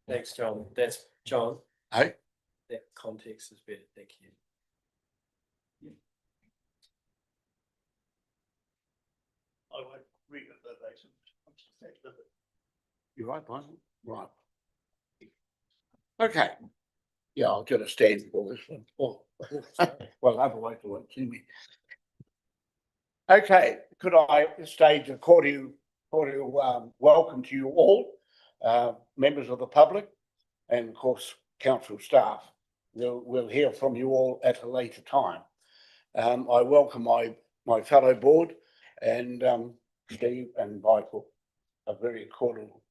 Thanks, John. That's John. Hey, That context is better. Thank you. I won't read it verbatim. you right, Brian? Right. Okay. Yeah, I'll get a stand for this one. Oh, well, otherwise it won't see me. Okay, could I stage a cordial welcome to you all, members of the public, and of course council staff. We'll hear from you all at a later time. I welcome my fellow board and Steve and Michael. A very cordial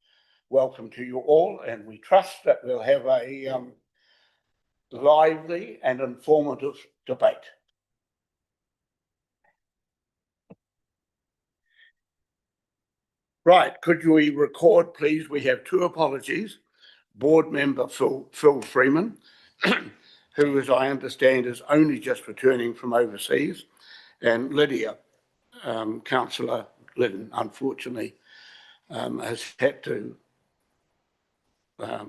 welcome to you all, and we trust that we'll have a lively and informative debate. Right, could we record, please? We have two apologies. Board member Phil Freeman, who, as I understand, is only just returning from overseas, and Lydia, Councillor Lynn, unfortunately, has had to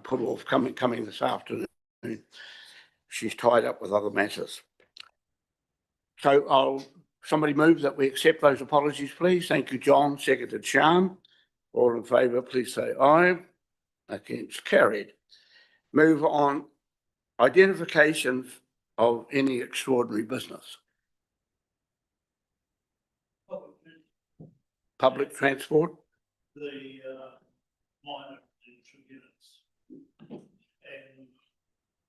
put off coming this afternoon. She's tied up with other matters. So somebody move that we accept those apologies, please. Thank you, John. Seconded, Sian. All in favour, please say aye. Against, carried. Move on. Identifications of any extraordinary business. Public transport. The minor residential units. And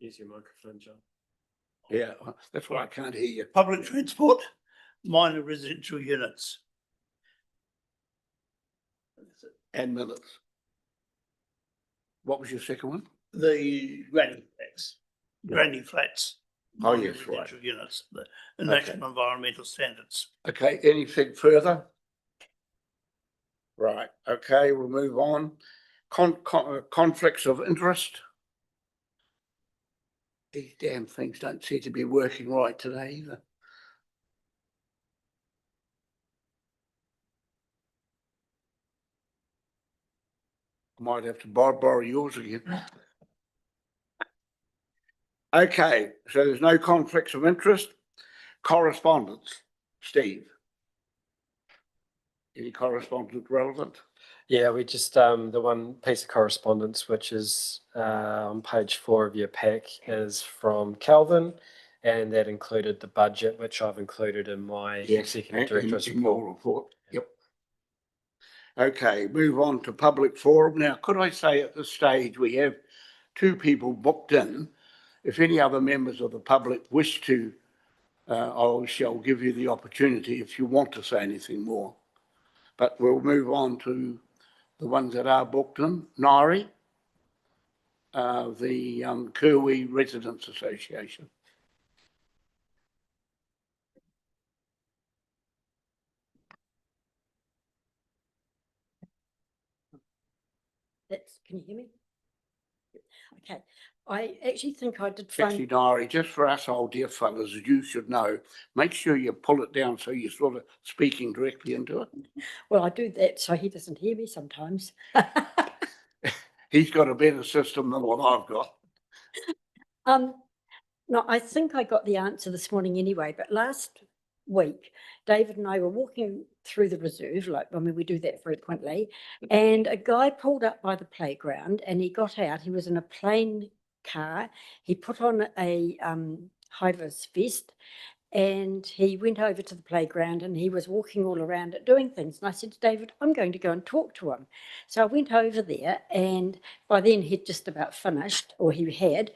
Use your microphone, John. Yeah, that's why I can't hear you. public transport, minor residential units. And minutes. What was your second one? The granny flats. Yeah. Granny flats. Oh, minor yes, right. residential units, the national environmental standards. Okay, anything further? Right, okay, we'll move on. Conflicts of interest. These damn things don't seem to be working right today either. Might have to borrow yours again. Okay, so there's no conflicts of interest. Correspondence, Steve. Any correspondence relevant? Yeah, we just the one piece of correspondence which is on page 4 of your pack is from Calvin, and that included the budget, which I've included in my executive director's report. Yep. Okay, move on to public forum. Now, could I say at this stage we have two people booked in. If any other members of the public wish to, I shall give you the opportunity if you want to say anything more. But we'll move on to the ones that are booked in. Nairi, the Kerwee Residents Association. Can you hear me? Okay. I actually think I did phone. Actually, Nairi, just for us old dear fellas, as you should know, make sure you pull it down so you're sort of speaking directly into it. Well, I do that so he doesn't hear me sometimes. He's got a better system than what I've got. No, I think I got the answer this morning anyway, but last week, David and I were walking through the reserve, we do that frequently, and a guy pulled up by the playground and he got out. He was in a plain car. He put on a high-vis vest and he went over to the playground and he was walking all around it doing things. And I said to David, I'm going to go and talk to him. So I went over there, and by then he'd just about finished, or he had,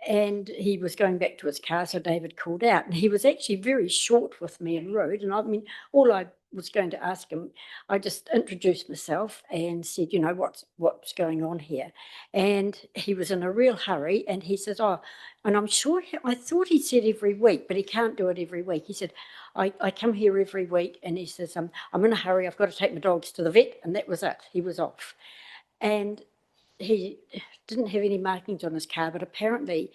and he was going back to his car, so David called out. And he was actually very short with me and rude. And I mean, all I was going to ask him, I just introduced myself and said, you know, what's going on here? And he was in a real hurry, and he says, oh, and I'm sure, I thought he said every week, but he can't do it every week. He said, I come here every week, and he says, I'm in a hurry, I've got to take my dogs to the vet, and that was it. He was off. And he didn't have any markings on his car, but apparently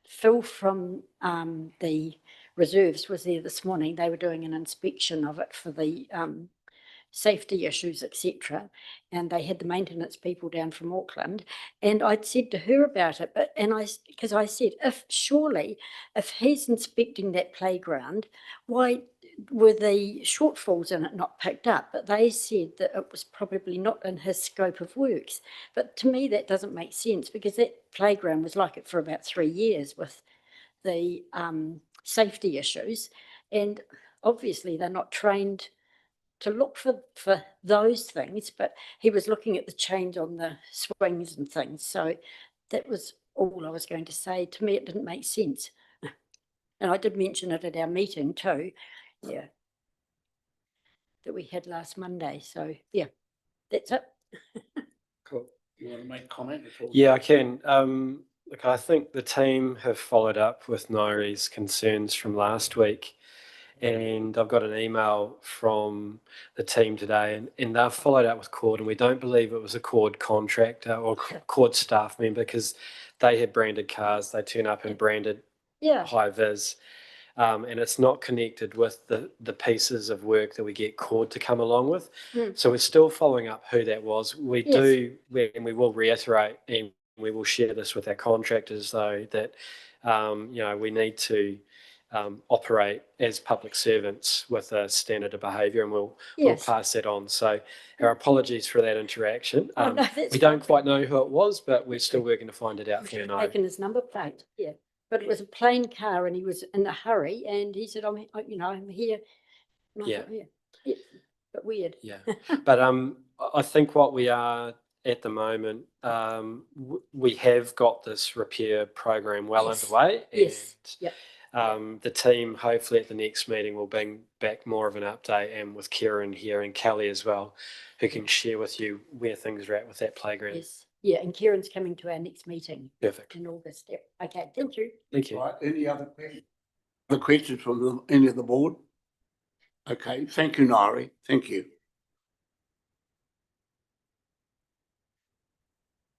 Phil from the reserves was there this morning. They were doing an inspection of it for the safety issues, etc. And they had the maintenance people down from Auckland, and I'd said to her about it, because I said, if he's inspecting that playground, why were the shortfalls in it not picked up? But they said that it was probably not in his scope of works. But to me, that doesn't make sense, because that playground was like it for about 3 years with the safety issues, and obviously they're not trained to look for those things, but he was looking at the change on the swings and things. So that was all I was going to say. To me, it didn't make sense. And I did mention it at our meeting too, yeah, that we had last Monday. So yeah, that's it. Cool. You want to make a comment? Yeah, I can. Look, I think the team have followed up with Nairi's concerns from last week. And I've got an email from the team today, and they've followed up with Cord, and we don't believe it was a Cord contractor or Cord staff member, because they had branded cars. They turn up in branded high vis, and it's not connected with the pieces of work that we get Cord to come along with. So we're still following up who that was. We do, and we will reiterate, and we will share this with our contractors, though, that we need to operate as public servants with a standard of behaviour, and we'll pass that on. So our apologies for that interaction. We don't quite know who it was, but we're still working to find it out for you. Taken his number plate, but it was a plain car, and he was in a hurry, and he said, I'm here. And I thought, but weird. Yeah, but I think what we are at the moment, we have got this repair program well underway. And the team, hopefully at the next meeting, will bring back more of an update, and with Kieran here and Kelly as well, who can share with you where things are at with that playground. Yes, yeah, and Kieran's coming to our next meeting. Perfect. In August. Yep. Okay, thank you. Thank you. Right, any other questions? The questions from any of the board? Okay, thank you, Nairi. Thank you.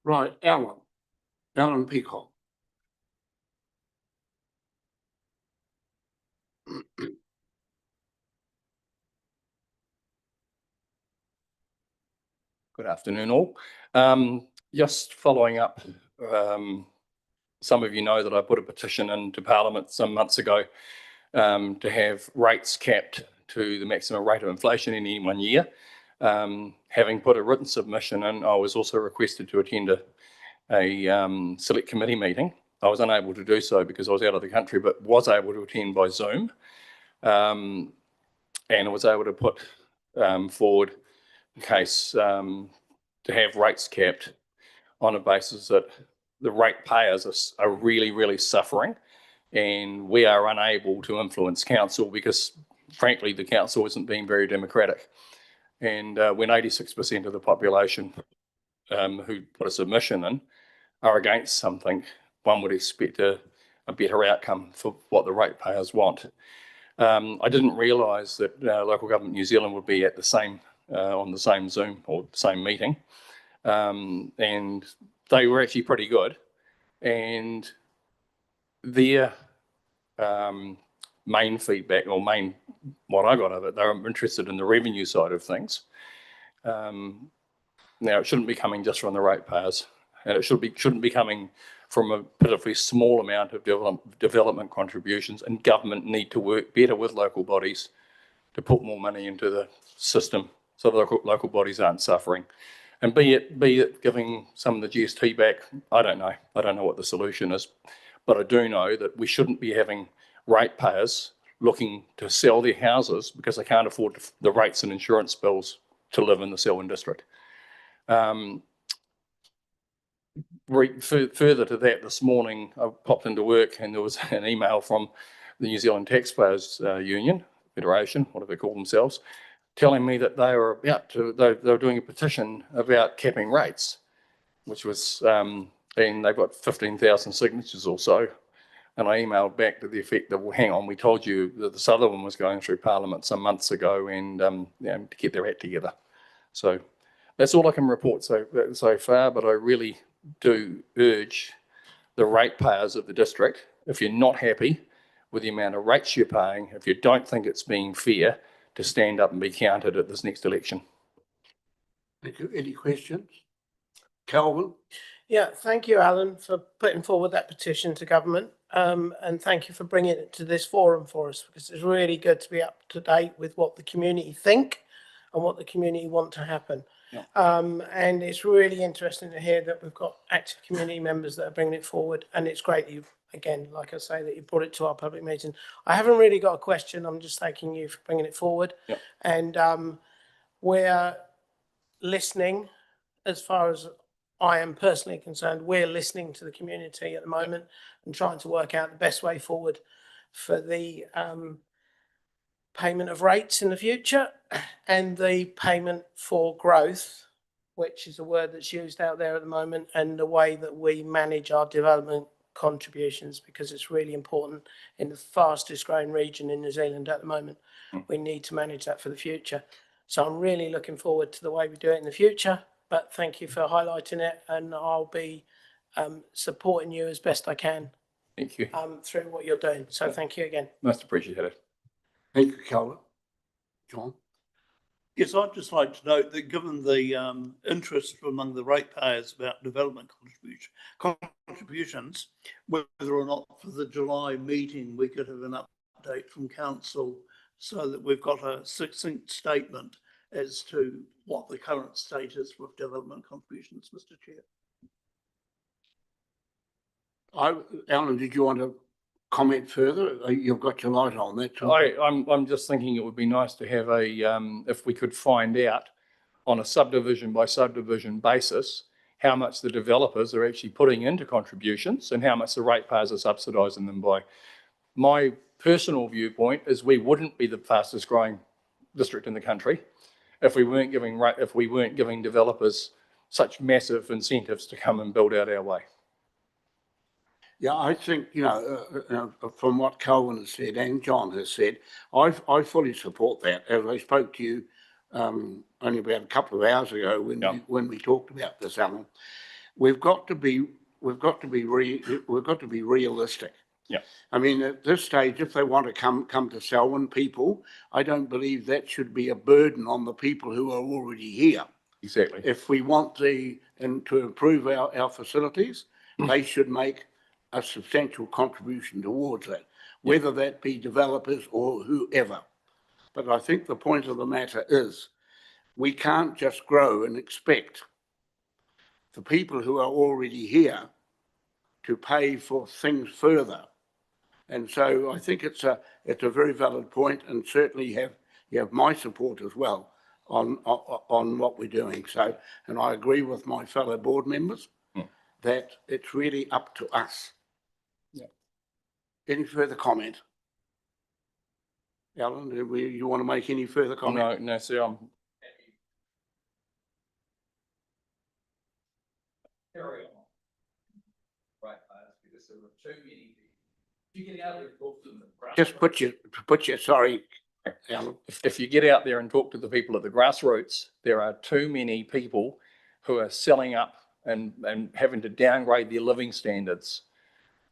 Right, Alan Peacock. Good afternoon, all. Just following up, some of you know that I put a petition into Parliament some months ago to have rates capped to the maximum rate of inflation in any 1 year. Having put a written submission in, I was also requested to attend a select committee meeting. I was unable to do so because I was out of the country, but was able to attend by Zoom, and I was able to put forward case to have rates capped on a basis that the rate payers are really, really suffering, and we are unable to influence council because, frankly, the council isn't being very democratic. And when 86% of the population who put a submission in are against something, one would expect a better outcome for what the ratepayers want. I didn't realise that Local Government New Zealand would be at the same on the same Zoom or same meeting, and they were actually pretty good. And their main feedback, or what I got of it, they were interested in the revenue side of things. Now, it shouldn't be coming just from the ratepayers, and it shouldn't be coming from a pitifully small amount of development contributions, and government need to work better with local bodies to put more money into the system so the local bodies aren't suffering. And be it giving some of the GST back, I don't know. I don't know what the solution is, but I do know that we shouldn't be having ratepayers looking to sell their houses because they can't afford the rates and insurance bills to live in the Selwyn district. Further to that, this morning I popped into work and there was an email from the New Zealand Taxpayers Union, Federation, whatever they call themselves, telling me that they were doing a petition about capping rates, which was, and they've got 15,000 signatures or so. And I emailed back to the effect that, well, hang on, we told you that this other one was going through Parliament some months ago, and to get their act together. So that's all I can report so far, but I really do urge the ratepayers of the district, if you're not happy with the amount of rates you're paying, if you don't think it's being fair, to stand up and be counted at this next election. Thank you. Any questions? Calvin? Yeah, thank you, Alan, for putting forward that petition to government. And thank you for bringing it to this forum for us, because it's really good to be up to date with what the community think and what the community want to happen. Yeah. And it's really interesting to hear that we've got active community members that are bringing it forward. And it's great that you've, again, like I say, that you brought it to our public meeting. I haven't really got a question. I'm just thanking you for bringing it forward. Yeah. And we're listening. As far as I am personally concerned, we're listening to the community at the moment and trying to work out the best way forward for the payment of rates in the future and the payment for growth, which is a word that's used out there at the moment, and the way that we manage our development contributions, because it's really important in the fastest growing region in New Zealand at the moment. We need to manage that for the future. So I'm really looking forward to the way we do it in the future. But thank you for highlighting it, and I'll be supporting you as best I can. Thank you. Through what you're doing. So thank you again. Most appreciated. Thank you, Calvin. John? Yes, I'd just like to note that given the interest among the ratepayers about development contributions, whether or not for the July meeting we could have an update from council so that we've got a succinct statement as to what the current state is with development contributions, Mr. Chair. Alan, did you want to comment further? You've got your light on that. I'm just thinking it would be nice to have a, if we could find out on a subdivision by subdivision basis, how much the developers are actually putting into contributions and how much the ratepayers are subsidising them by. My personal viewpoint is we wouldn't be the fastest growing district in the country if we weren't giving developers such massive incentives to come and build out our way. Yeah, I think, from what Calvin has said and John has said, I fully support that. As I spoke to you only about a couple of hours ago when we talked about this, Alan, we've got to be realistic. Yeah. I mean, at this stage, if they want to come to Selwyn, people, I don't believe that should be a burden on the people who are already here. Exactly. If we want to improve our facilities, they should make a substantial contribution towards that, whether that be developers or whoever. But I think the point of the matter is we can't just grow and expect the people who are already here to pay for things further. And so I think it's a very valid point, and certainly you have my support as well on what we're doing. So, and I agree with my fellow board members that it's really up to us. Yeah. Any further comment? Alan, you want to make any further comment? No, sir, I'm happy. Carry on. Right, because there were too many people. If you get out there and talk to them, Just put your sorry, Alan. If you get out there and talk to the people at the grassroots, there are too many people who are selling up and having to downgrade their living standards,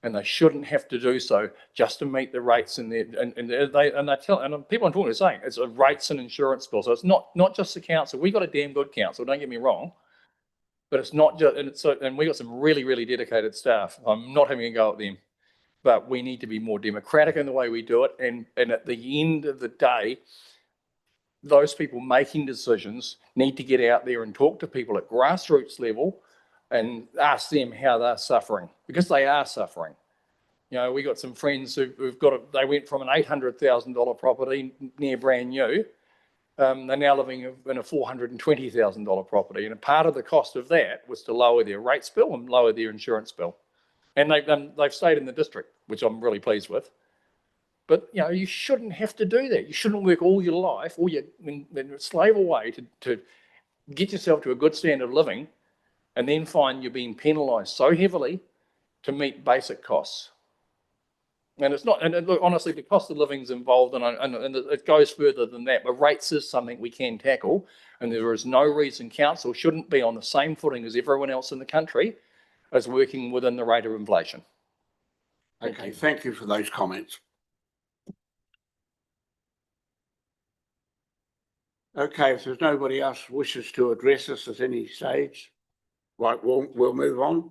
and they shouldn't have to do so just to meet the rates and people I'm talking to saying it's a rates and insurance bill. So it's not just the council. We got a damn good council, don't get me wrong, but it's not just, and we got some really dedicated staff. I'm not having a go at them, but we need to be more democratic in the way we do it. And at the end of the day, those people making decisions need to get out there and talk to people at grassroots level and ask them how they're suffering, because they are suffering. You know, we got some friends who've they went from an $800,000 property near brand new. They're now living in a $420,000 property. And a part of the cost of that was to lower their rates bill and lower their insurance bill. And they've stayed in the district, which I'm really pleased with. But, you know, you shouldn't have to do that. You shouldn't work all your life, and slave away to get yourself to a good standard of living and then find you're being penalised so heavily to meet basic costs. And it's not, and look, honestly, the cost of living is involved, and it goes further than that, but rates is something we can tackle, and there is no reason council shouldn't be on the same footing as everyone else in the country as working within the rate of inflation. Okay, thank you for those comments. Okay, if there's nobody else wishes to address us at any stage, right, we'll move on.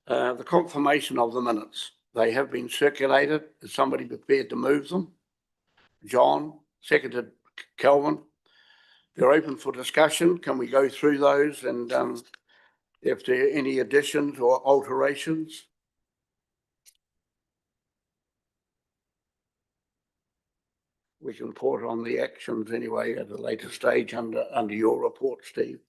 The confirmation of the minutes. They have been circulated. Is somebody prepared to move them? John, seconded Kelvin. They're open for discussion. Can we go through those and if there are any additions or alterations? We can report on the actions anyway at a later stage under your report, Steve.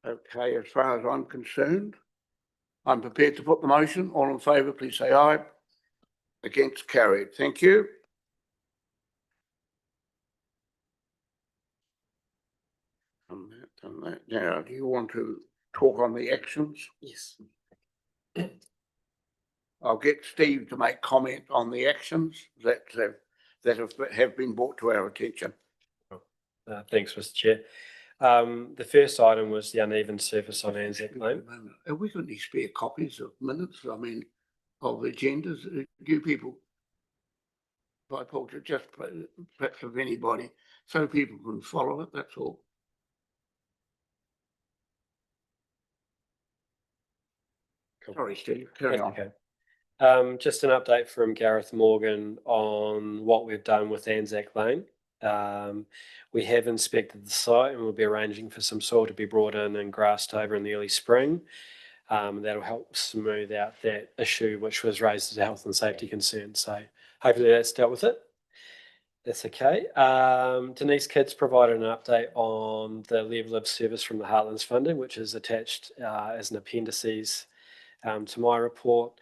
Okay, as far as I'm concerned, I'm prepared to put the motion. All in favour, please say aye. Against, carried. Thank you. Done that. Now, do you want to talk on the actions? Yes. I'll get Steve to make comment on the actions that have been brought to our attention. Thanks, Mr. Chair. The first item was the uneven surface on Anzac Lane. Have we got any spare copies of minutes? I mean, of agendas? Do people, by Paul, just perhaps of anybody, so people can follow it, that's all. Cool. Sorry, Steve, carry on. Okay. Just an update from Gareth Morgan on what we've done with Anzac Lane. We have inspected the site and we'll be arranging for some soil to be brought in and grassed over in the early spring. That'll help smooth out that issue which was raised as a health and safety concern. So hopefully that's dealt with it. That's okay. Denise Kidd's provided an update on the level of service from the Heartlands funding, which is attached as an appendices to my report.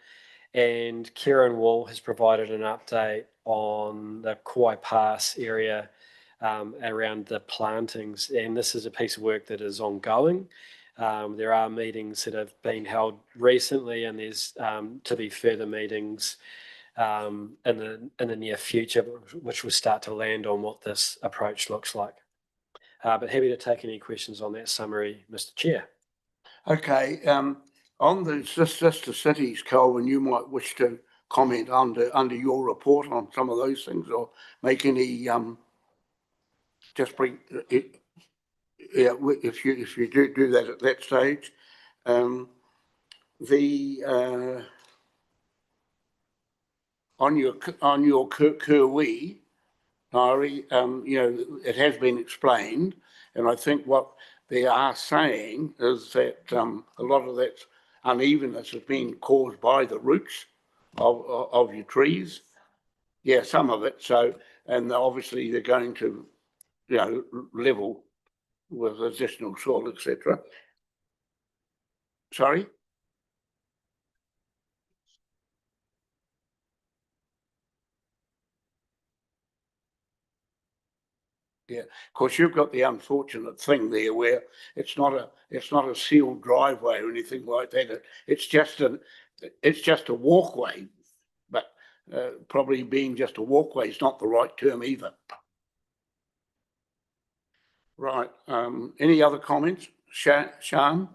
And Kieran Wall has provided an update on the Kauai Pass area around the plantings. And this is a piece of work that is ongoing. There are meetings that have been held recently, and there's to be further meetings in the near future, which will start to land on what this approach looks like. But happy to take any questions on that summary, Mr. Chair. Okay, on the sister cities, Colin, you might wish to comment under your report on some of those things, or make any just bring it. Yeah, if you do that at that stage, on your Kerwee, Ari, it has been explained, and I think what they are saying is that a lot of that unevenness has been caused by the roots of your trees. Yeah, some of it. So, and obviously they're going to, level with additional soil, etc. Sorry? Yeah, of course you've got the unfortunate thing there where it's not a sealed driveway or anything like that. It's just a walkway, but probably being just a walkway is not the right term either. Right. Any other comments, Sian?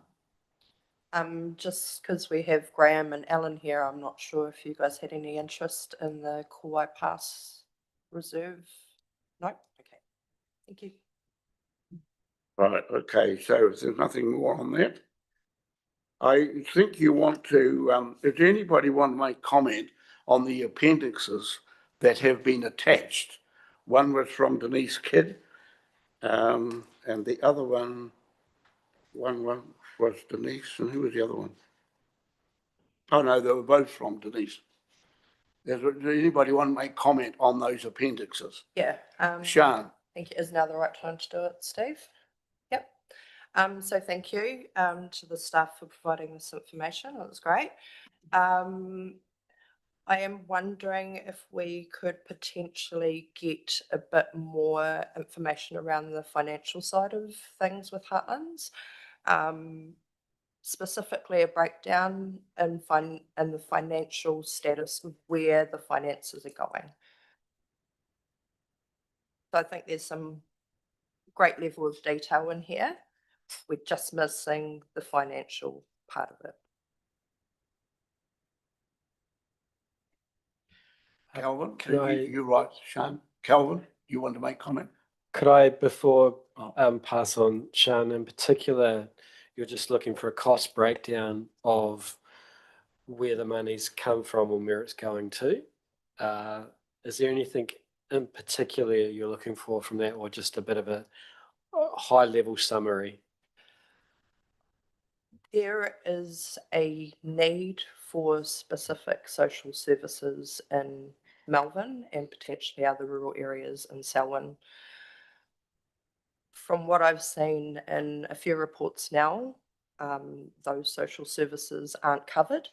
Just because we have Graham and Alan here, I'm not sure if you guys had any interest in the Kauai Pass Reserve. No? Okay. Thank you. Right, okay, so if there's nothing more on that, I think you want to, does anybody want to make comment on the appendixes that have been attached? One was from Denise Kidd, and the other one was Denise, and who was the other one? Oh no, they were both from Denise. Does anybody want to make comment on those appendixes? Yeah. Sian. Thank you. Is now the right time to do it, Steve? Yep. So thank you to the staff for providing this information. It was great. I am wondering if we could potentially get a bit more information around the financial side of things with Heartlands. Specifically a breakdown in the financial status of where the finances are going. So I think there's some great level of detail in here. We're just missing the financial part of it. Calvin, Can I- you're right, Sean. Calvin, you want to make comment? Could I, before Oh. pass on, Sean, in particular, you're just looking for a cost breakdown of where the money's come from and where it's going to. Is there anything in particular you're looking for from that, or just a bit of a high level summary? There is a need for specific social services in Malvern and potentially other rural areas in Selwyn. From what I've seen in a few reports now, those social services aren't covered.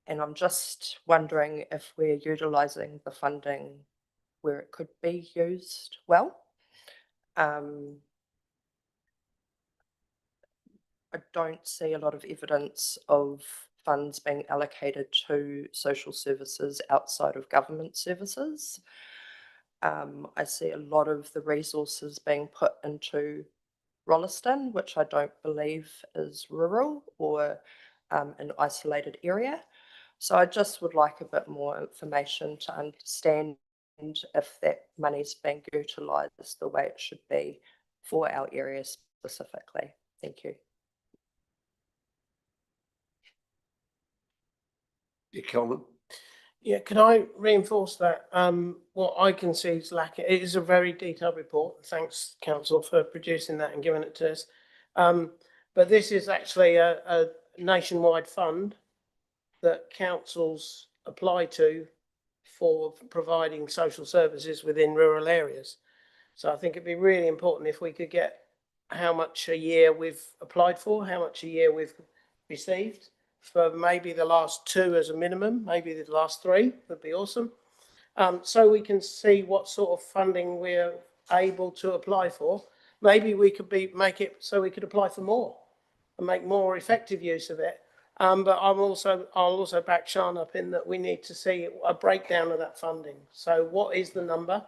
And I'm just wondering if we're utilising the funding where it could be used well. I don't see a lot of evidence of funds being allocated to social services outside of government services. I see a lot of the resources being put into Rolleston, which I don't believe is rural or an isolated area. So I just would like a bit more information to understand if that money's being utilised the way it should be for our area specifically. Thank you. Yeah, Calvin. Yeah, can I reinforce that? What I can see is lacking. It is a very detailed report. Thanks, Council, for producing that and giving it to us. But this is actually a nationwide fund that councils apply to for providing social services within rural areas. So I think it'd be really important if we could get how much a year we've applied for, how much a year we've received, for maybe the last 2 as a minimum, maybe the last 3 would be awesome. So we can see what sort of funding we're able to apply for. Maybe we could make it so we could apply for more and make more effective use of it. But I'll also back Sean up in that we need to see a breakdown of that funding. So what is the number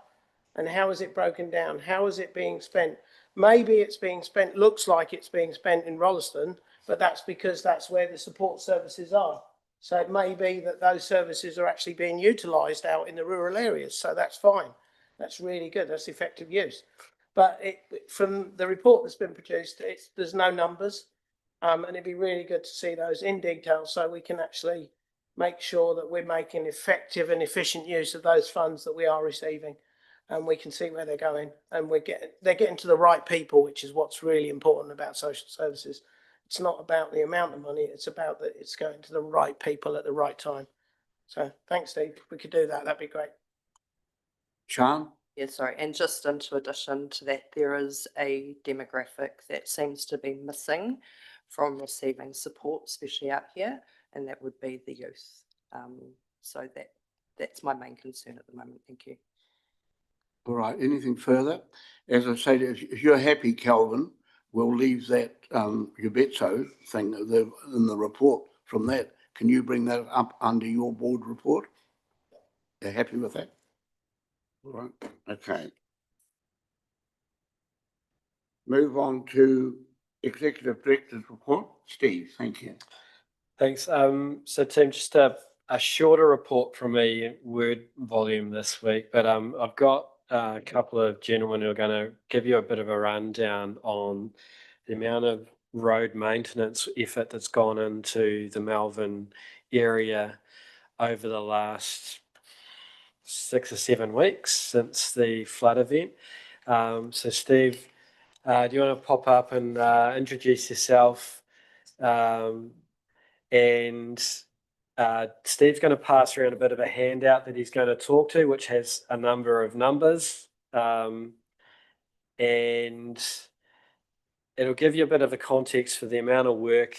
and how is it broken down? How is it being spent? Maybe it's being spent, looks like it's being spent in Rolleston, but that's because that's where the support services are. So it may be that those services are actually being utilised out in the rural areas. So that's fine. That's really good. That's effective use. But from the report that's been produced, there's no numbers. And it'd be really good to see those in detail so we can actually make sure that we're making effective and efficient use of those funds that we are receiving. And we can see where they're going, and they're getting to the right people, which is what's really important about social services. It's not about the amount of money, it's about that it's going to the right people at the right time. So thanks, Steve. If we could do that, that'd be great. Sean? Yeah, sorry. And just into addition to that, there is a demographic that seems to be missing from receiving support, especially out here, and that would be the youth. So that's my main concern at the moment. Thank you. All right, anything further? As I say, if you're happy, Calvin, we'll leave that you bet so thing in the report from that. Can you bring that up under your board report? You're happy with that? All right, okay. Move on to Executive Director's report. Steve, thank you. Thanks. So team, just a shorter report from me, word volume this week, but I've got a couple of gentlemen who are going to give you a bit of a rundown on the amount of road maintenance effort that's gone into the Malvern area over the last 6 or 7 weeks since the flood event. So Steve, do you want to pop up and introduce yourself? And Steve's going to pass around a bit of a handout that he's going to talk to, which has a number of numbers. And it'll give you a bit of the context for the amount of work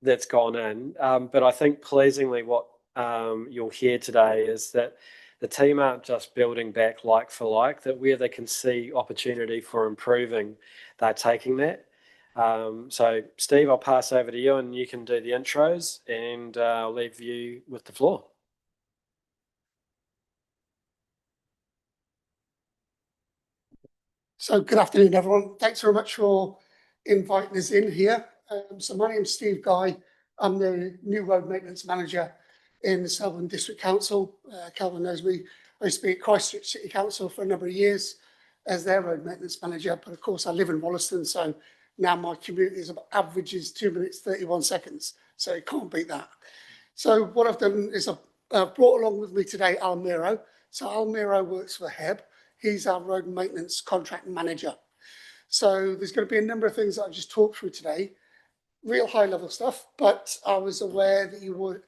that's gone in. But I think pleasingly what you'll hear today is that the team aren't just building back like for like, that where they can see opportunity for improving, they're taking that. So Steve, I'll pass over to you and you can do the intros, and I'll leave you with the floor. So good afternoon, everyone. Thanks very much for inviting us in here. So my name's Steve Guy. I'm the new road maintenance manager in the Malvern District Council. Calvin knows me. I used to be at Christchurch City Council for a number of years as their road maintenance manager. But of course, I live in Wollaston, so now my commute is about averages 2 minutes, 31 seconds. So you can't beat that. So what I've done is I've brought along with me today Al Miro. So Al Miro works for HEB. He's our road maintenance contract manager. So there's going to be a number of things that I've just talked through today, real high level stuff, but I was aware that you would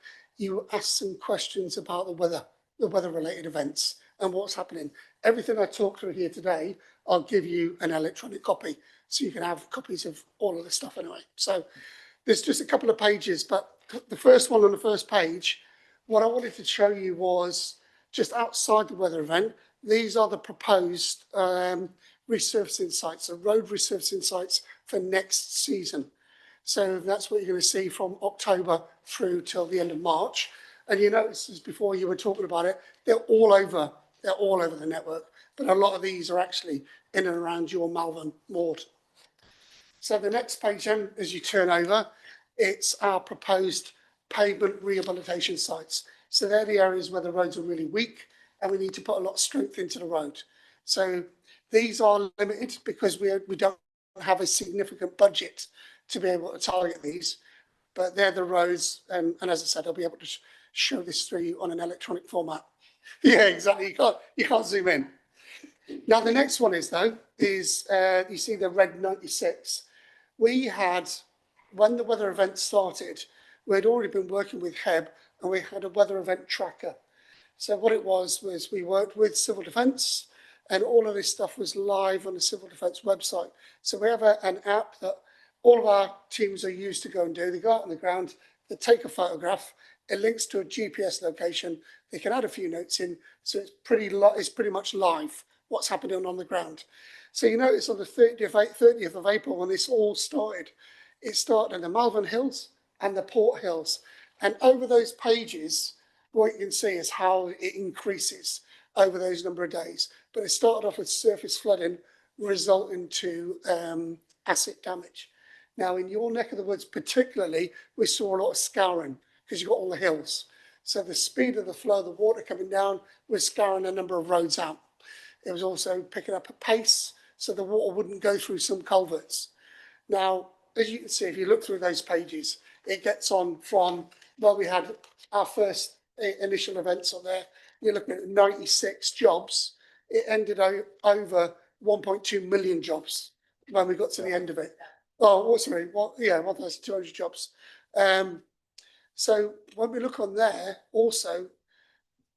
ask some questions about the weather related events and what's happening. Everything I talked through here today, I'll give you an electronic copy so you can have copies of all of the stuff anyway. So there's just a couple of pages, but the first one on the first page, what I wanted to show you was just outside the weather event. These are the proposed resurfacing sites, the road resurfacing sites for next season. So that's what you're going to see from October through till the end of March. And you notice, as before you were talking about it, they're all over the network. But a lot of these are actually in and around your Malvern ward. So the next page then, as you turn over, it's our proposed pavement rehabilitation sites. So they're the areas where the roads are really weak and we need to put a lot of strength into the road. So these are limited because we don't have a significant budget to be able to target these, but they're the roads. And as I said, I'll be able to show this through you on an electronic format. Yeah, exactly. You can't zoom in. Now, the next one is you see the red 96. We had, when the weather event started, we'd already been working with HEB and we had a weather event tracker. So what it was we worked with Civil Defence and all of this stuff was live on the Civil Defence website. So we have an app that all of our teams are used to go and do. They go out on the ground, they take a photograph, it links to a GPS location, they can add a few notes in, so it's pretty much live what's happening on the ground. So you notice on the 30th of April when this all started, it started in the Malvern Hills and the Port Hills. And over those pages, what you can see is how it increases over those number of days. But it started off with surface flooding resulting to asset damage. Now, in your neck of the woods particularly, we saw a lot of scouring because you've got all the hills. So the speed of the flow of the water coming down was scouring a number of roads out. It was also picking up a pace so the water wouldn't go through some culverts. Now, as you can see, if you look through those pages, it gets on from, well, we had our first initial events on there. You're looking at 96 jobs. It ended over 1.2 million jobs when we got to the end of it. Oh, sorry, 1,200 jobs. So when we look on there, also,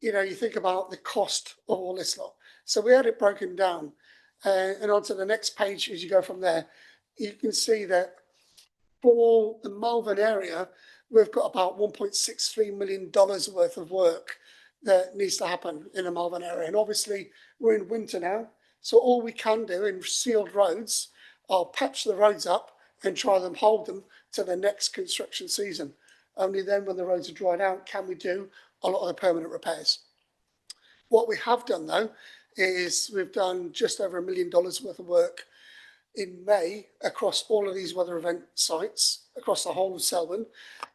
you know, you think about the cost of all this lot. So we had it broken down. And onto the next page, as you go from there, you can see that for the Malvern area, we've got about $1.63 million worth of work that needs to happen in the Malvern area. And obviously, we're in winter now. So all we can do in sealed roads are patch the roads up and try them, hold them to the next construction season. Only then, when the roads are dried out, can we do a lot of the permanent repairs. What we have done, though, is we've done just over $1 million worth of work in May across all of these weather event sites across the whole of Selborne.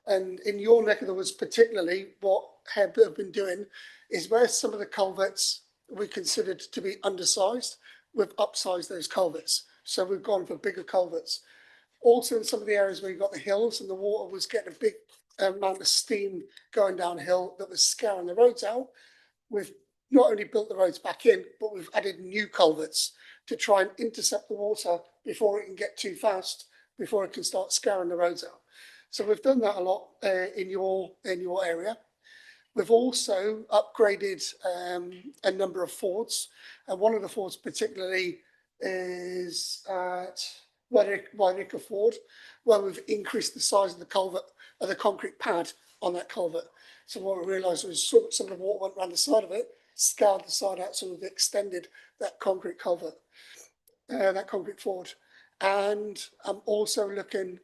And in your neck of the woods particularly, what HEB have been doing is where some of the culverts we considered to be undersized, we've upsized those culverts. So we've gone for bigger culverts. Also in some of the areas where you've got the hills and the water was getting a big amount of steam going downhill that was scouring the roads out, we've not only built the roads back in, but we've added new culverts to try and intercept the water before it can get too fast, before it can start scouring the roads out. So we've done that a lot in your area. We've also upgraded a number of fords, and one of the fords particularly is at Wynicka Ford, where we've increased the size of the culvert, of the concrete pad on that culvert. So what we realised was some of the water went around the side of it, scoured the side out, so we've extended that concrete culvert, that concrete ford. And I'm also looking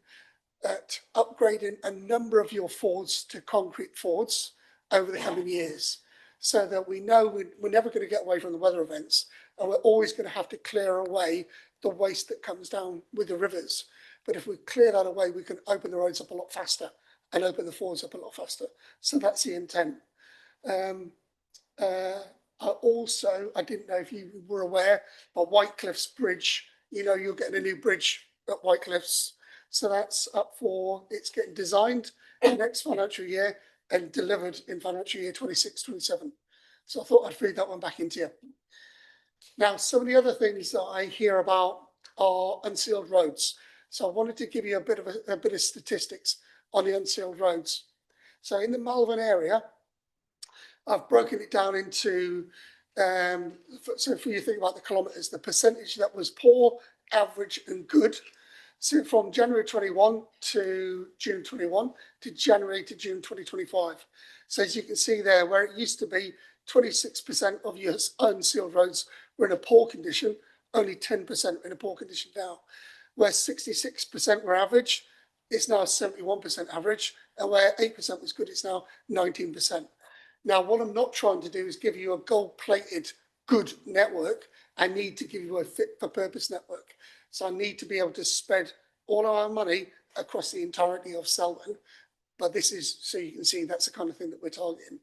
at upgrading a number of your fords to concrete fords over the coming years. so that we know we're never going to get away from the weather events, and we're always going to have to clear away the waste that comes down with the rivers. But if we clear that away, we can open the roads up a lot faster and open the fords up a lot faster. So that's the intent. I didn't know if you were aware, but Whitecliffs Bridge, you're getting a new bridge at Whitecliffs. So that's up for, it's getting designed next financial year and delivered in financial year 26-27. So I thought I'd feed that one back into you. Now, some of the other things that I hear about are unsealed roads. So I wanted to give you a bit of statistics on the unsealed roads. So in the Malvern area, I've broken it down into, so if you think about the kilometres, the percentage that was poor, average and good. So from January 21 to June 21 to January to June 2025. So as you can see there, where it used to be 26% of your unsealed roads were in a poor condition, only 10% in a poor condition now. Where 66% were average, it's now 71% average, and where 8% was good, it's now 19%. Now, what I'm not trying to do is give you a gold-plated good network. I need to give you a fit-for-purpose network. So I need to be able to spread all of our money across the entirety of Selwyn. But this is, so you can see, that's the kind of thing that we're targeting.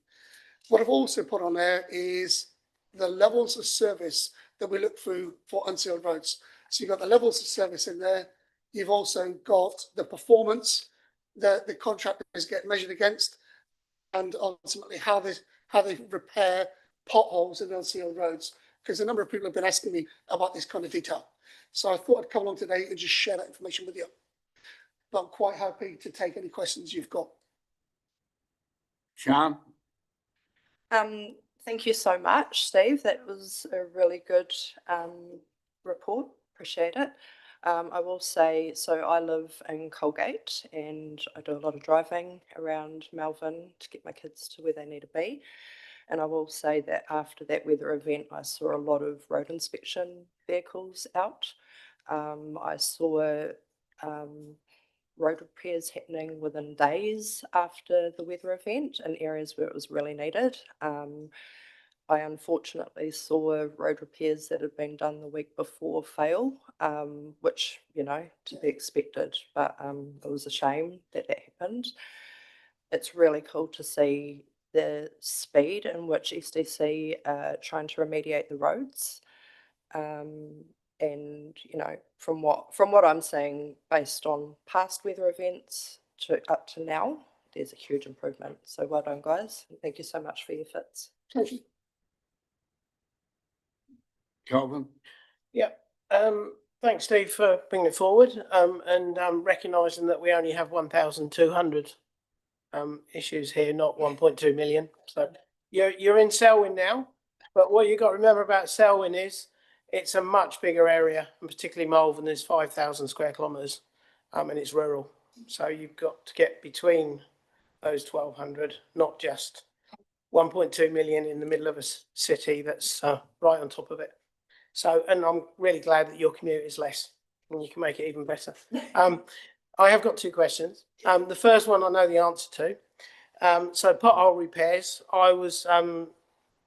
What I've also put on there is the levels of service that we look through for unsealed roads. So you've got the levels of service in there. You've also got the performance that the contractors get measured against, and ultimately how they repair potholes in unsealed roads, because a number of people have been asking me about this kind of detail. So I thought I'd come along today and just share that information with you. But I'm quite happy to take any questions you've got. Sian? Thank you so much, Steve. That was a really good report. Appreciate it. I will say, so I live in Colgate and I do a lot of driving around Malvern to get my kids to where they need to be. And I will say that after that weather event, I saw a lot of road inspection vehicles out. I saw road repairs happening within days after the weather event in areas where it was really needed. I unfortunately saw road repairs that had been done the week before fail, which, to be expected, but it was a shame that that happened. It's really cool to see the speed in which SDC are trying to remediate the roads. And from what I'm seeing based on past weather events up to now, there's a huge improvement. So well done, guys. And thank you so much for your efforts. Thank you. Calvin? Yeah. Thanks, Steve, for bringing it forward and recognising that we only have 1,200 issues here, not 1.2 million. So you're in Selwyn now, but what you've got to remember about Selwyn is it's a much bigger area, and particularly Malvern is 5,000 square kilometres, and it's rural. So you've got to get between those 1,200, not just 1.2 million in the middle of a city that's right on top of it. So, and I'm really glad that your commute is less and you can make it even better. I have got two questions. The first one I know the answer to. So pothole repairs, I was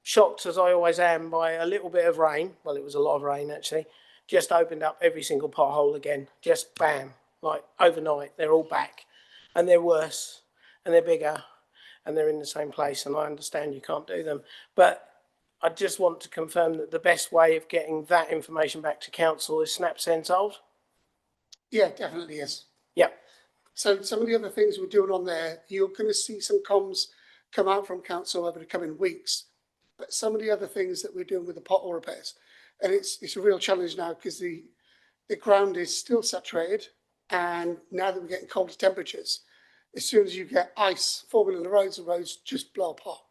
shocked, as I always am, by a little bit of rain. Well, it was a lot of rain actually. Just opened up every single pothole again. Just bam, like overnight, they're all back. And they're worse and they're bigger and they're in the same place. And I understand you can't do them. But I just want to confirm that the best way of getting that information back to council is snap, send, sold? Yeah, definitely is. Yeah. So some of the other things we're doing on there, you're going to see some comms come out from council over the coming weeks. But some of the other things that we're doing with the pothole repairs, and it's a real challenge now because the ground is still saturated, and now that we're getting colder temperatures, as soon as you get ice forming in the roads just blow apart.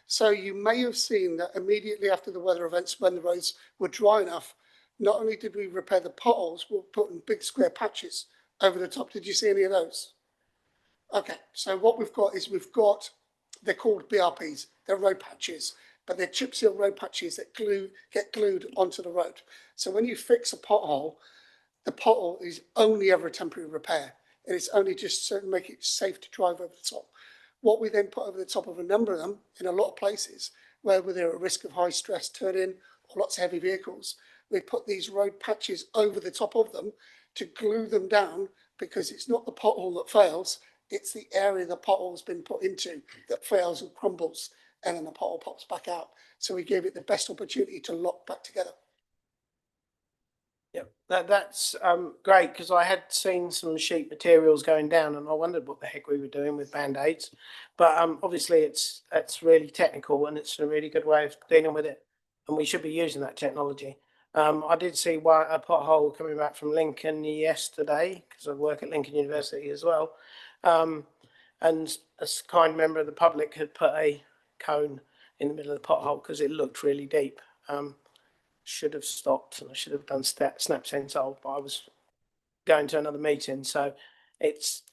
So you may have seen that immediately after the weather events, when the roads were dry enough, not only did we repair the potholes, we're putting big square patches over the top. Did you see any of those? Okay, so what we've got is they're called BRPs, they're road patches, but they're chip seal road patches that get glued onto the road. So when you fix a pothole, the pothole is only ever a temporary repair, and it's only just to make it safe to drive over the top. What we then put over the top of a number of them in a lot of places, where they're at risk of high stress turn-in or lots of heavy vehicles. We put these road patches over the top of them to glue them down, because it's not the pothole that fails, it's the area the pothole's been put into that fails and crumbles, and then the pothole pops back out. So we gave it the best opportunity to lock back together. Yeah, that's great, because I had seen some sheet materials going down and I wondered what the heck we were doing with band-aids. But obviously it's really technical and it's a really good way of dealing with it, and we should be using that technology. I did see a pothole coming back from Lincoln yesterday, because I work at Lincoln University as well. And a kind member of the public had put a cone in the middle of the pothole because it looked really deep. Should have stopped and I should have done snap send solve, but I was going to another meeting. So it's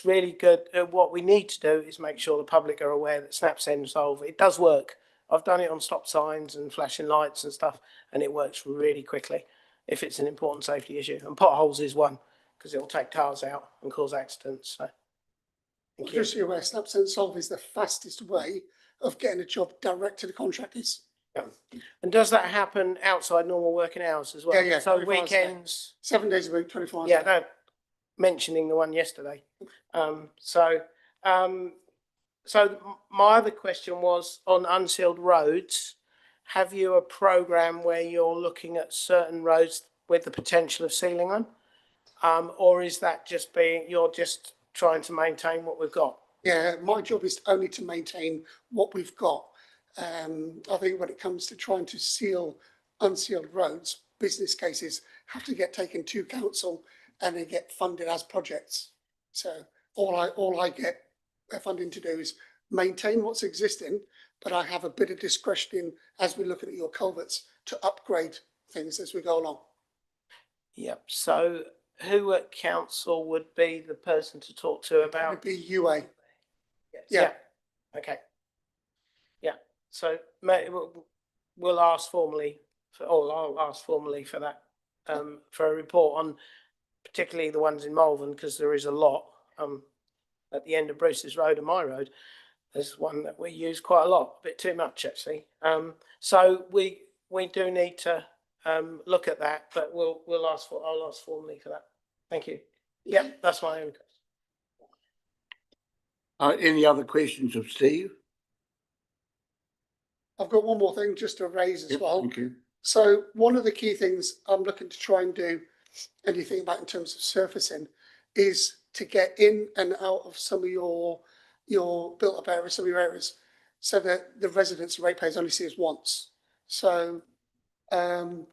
really good. What we need to do is make sure the public are aware that snap send solve, it does work. I've done it on stop signs and flashing lights and stuff, and it works really quickly if it's an important safety issue. And potholes is one, because it will take cars out and cause accidents. So thank you. Just so you're aware, snap send solve is the fastest way of getting a job direct to the contractors. Yeah. And does that happen outside normal working hours as well? Yeah, yeah, So 24 hours a day. weekends. 7 days a week, 24 hours. Yeah, no, mentioning the one yesterday. So my other question was on unsealed roads. Have you a program where you're looking at certain roads with the potential of sealing them? Or is that just you're just trying to maintain what we've got? Yeah, my job is only to maintain what we've got. I think when it comes to trying to seal unsealed roads, business cases have to get taken to council and they get funded as projects. So all I get funding to do is maintain what's existing, but I have a bit of discretion in, as we're looking at your culverts, to upgrade things as we go along. Yep. So who at council would be the person to talk to about? It would be UA. Yeah. Okay. Yeah. So we'll ask formally I'll ask formally for that, for a report on particularly the ones in Malvern, because there is a lot at the end of Bruce's Road and my road. There's one that we use quite a lot, a bit too much actually. So we do need to look at that, but I'll ask formally for that. Thank you. Yeah, that's my own. Any other questions of Steve? I've got one more thing just to raise as well. Thank you. So one of the key things I'm looking to try and do, anything about in terms of surfacing, is to get in and out of some of your built up areas, some of your areas, so that the residents and ratepayers only see us once. So Glen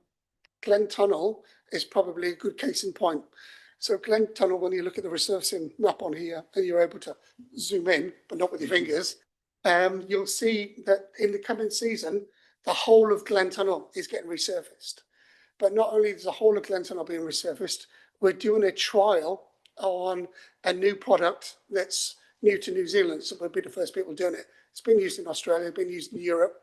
Tunnel is probably a good case in point. So Glen Tunnel, when you look at the resurfacing map on here and you're able to zoom in, but not with your fingers, you'll see that in the coming season, the whole of Glen Tunnel is getting resurfaced. But not only is the whole of Glen Tunnel being resurfaced, we're doing a trial on a new product that's new to New Zealand, so we'll be the first people doing it. It's been used in Australia, been used in Europe,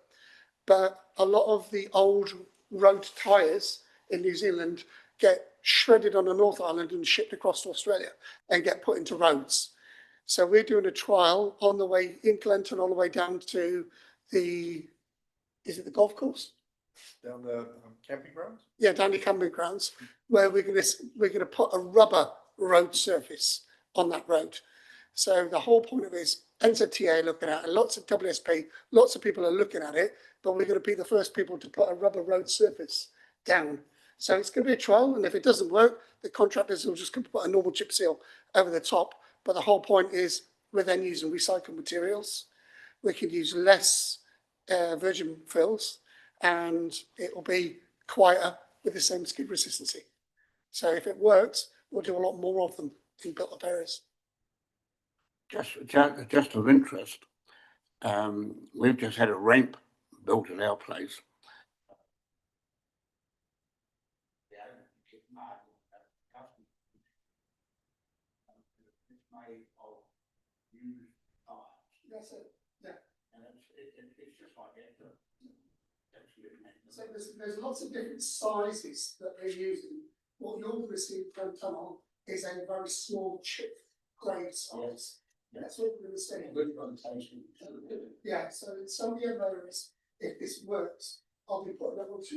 but a lot of the old road tyres in New Zealand get shredded on the North Island and shipped across to Australia and get put into roads. So we're doing a trial on the way in Glenton all the way down to is it the golf course? Down the camping grounds? Yeah, down the camping grounds, where we're gonna put a rubber road surface on that road. So the whole point of it is NZTA looking at it, lots of WSP, lots of people are looking at it, but we're going to be the first people to put a rubber road surface down. So it's going to be a trial, and if it doesn't work, the contractors will just put a normal chip seal over the top. But the whole point is we're then using recycled materials. We can use less virgin fills, and it will be quieter with the same skid resistancy. So if it works, we'll do a lot more of them in built up areas. Just of interest, we've just had a ramp built at our place. That's it. Yeah. And it's just like that. So there's lots of different sizes that they're using. What you're going to see in Glen Tunnel is a very small chip grade size. That's what we're going to see. Good presentation. Yeah, so in some of the other areas, if this works, I'll be putting that onto,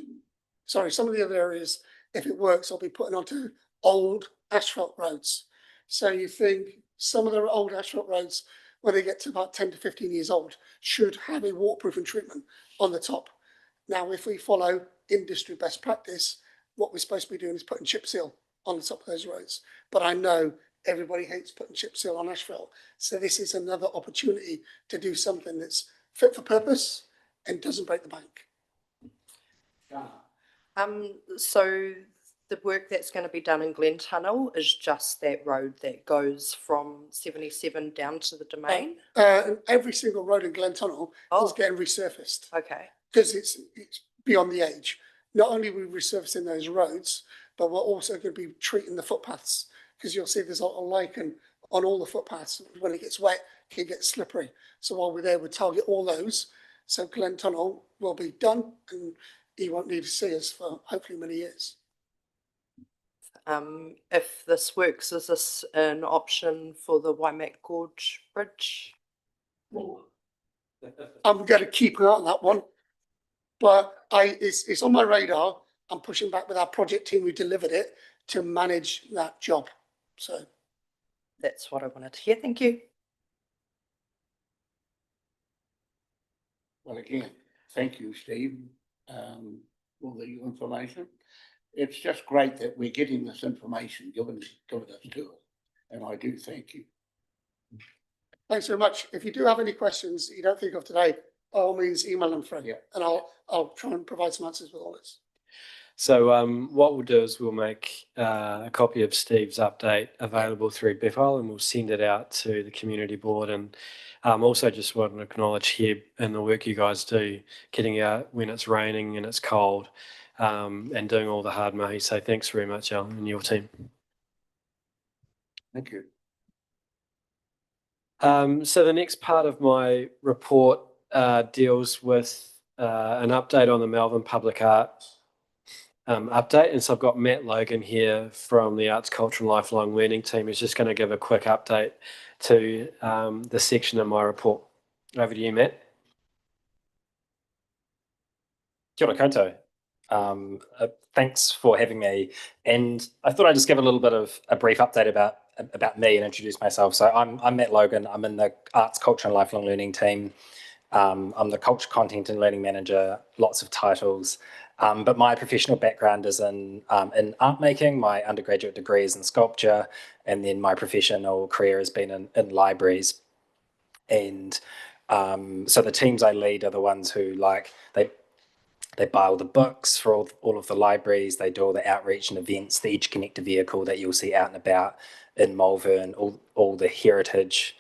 sorry, some of the other areas, if it works, I'll be putting onto old asphalt roads. So you think some of the old asphalt roads, when they get to about 10 to 15 years old, should have a waterproofing treatment on the top. Now, if we follow industry best practice, what we're supposed to be doing is putting chip seal on the top of those roads. But I know everybody hates putting chip seal on asphalt. So this is another opportunity to do something that's fit for purpose and doesn't break the bank. So the work that's going to be done in Glen Tunnel is just that road that goes from 77 down to the domain? And every single road in Glen Tunnel is Oh. getting resurfaced Okay. because it's beyond the age. Not only are we resurfacing those roads, but we're also going to be treating the footpaths, because you'll see there's a lot of lichen on all the footpaths. When it gets wet, it can get slippery. So while we're there, we target all those. So Glen Tunnel will be done, and you won't need to see us for hopefully many years. If this works, is this an option for the Waimak Gorge Bridge? I'm going to keep an eye on that one, but it's on my radar. I'm pushing back with our project team who delivered it to manage that job. So That's what I wanted to hear. Thank you. Well, again, thank you, Steve, for the information. It's just great that we're getting this information given us to us, and I do thank you. thanks very much. If you do have any questions that you don't think of today, by all means, email them through, and I'll try and provide some answers with all this. So what we'll do is we'll make a copy of Steve's update available through BIFOL, and we'll send it out to the community board. And also just want to acknowledge here and the work you guys do, getting out when it's raining and it's cold, and doing all the hard mahi. So thanks very much, Alan, and your team. Thank you. So the next part of my report deals with an update on the Malvern Public Art update. And so I've got Matt Logan here from the Arts, Culture and Lifelong Learning team, who's just going to give a quick update to the section of my report. Over to you, Matt. Kia ora koutou. Thanks for having me. And I thought I'd just give a little bit of a brief update about me and introduce myself. So I'm Matt Logan. I'm in the Arts, Culture and Lifelong Learning team. I'm the Culture, Content and Learning Manager, lots of titles. But my professional background is in art making. My undergraduate degree is in sculpture, and then my professional career has been in libraries. And so the teams I lead are the ones who they buy all the books for all of the libraries. They do all the outreach and events, the Edge Connector vehicle that you'll see out and about in Malvern, all the heritage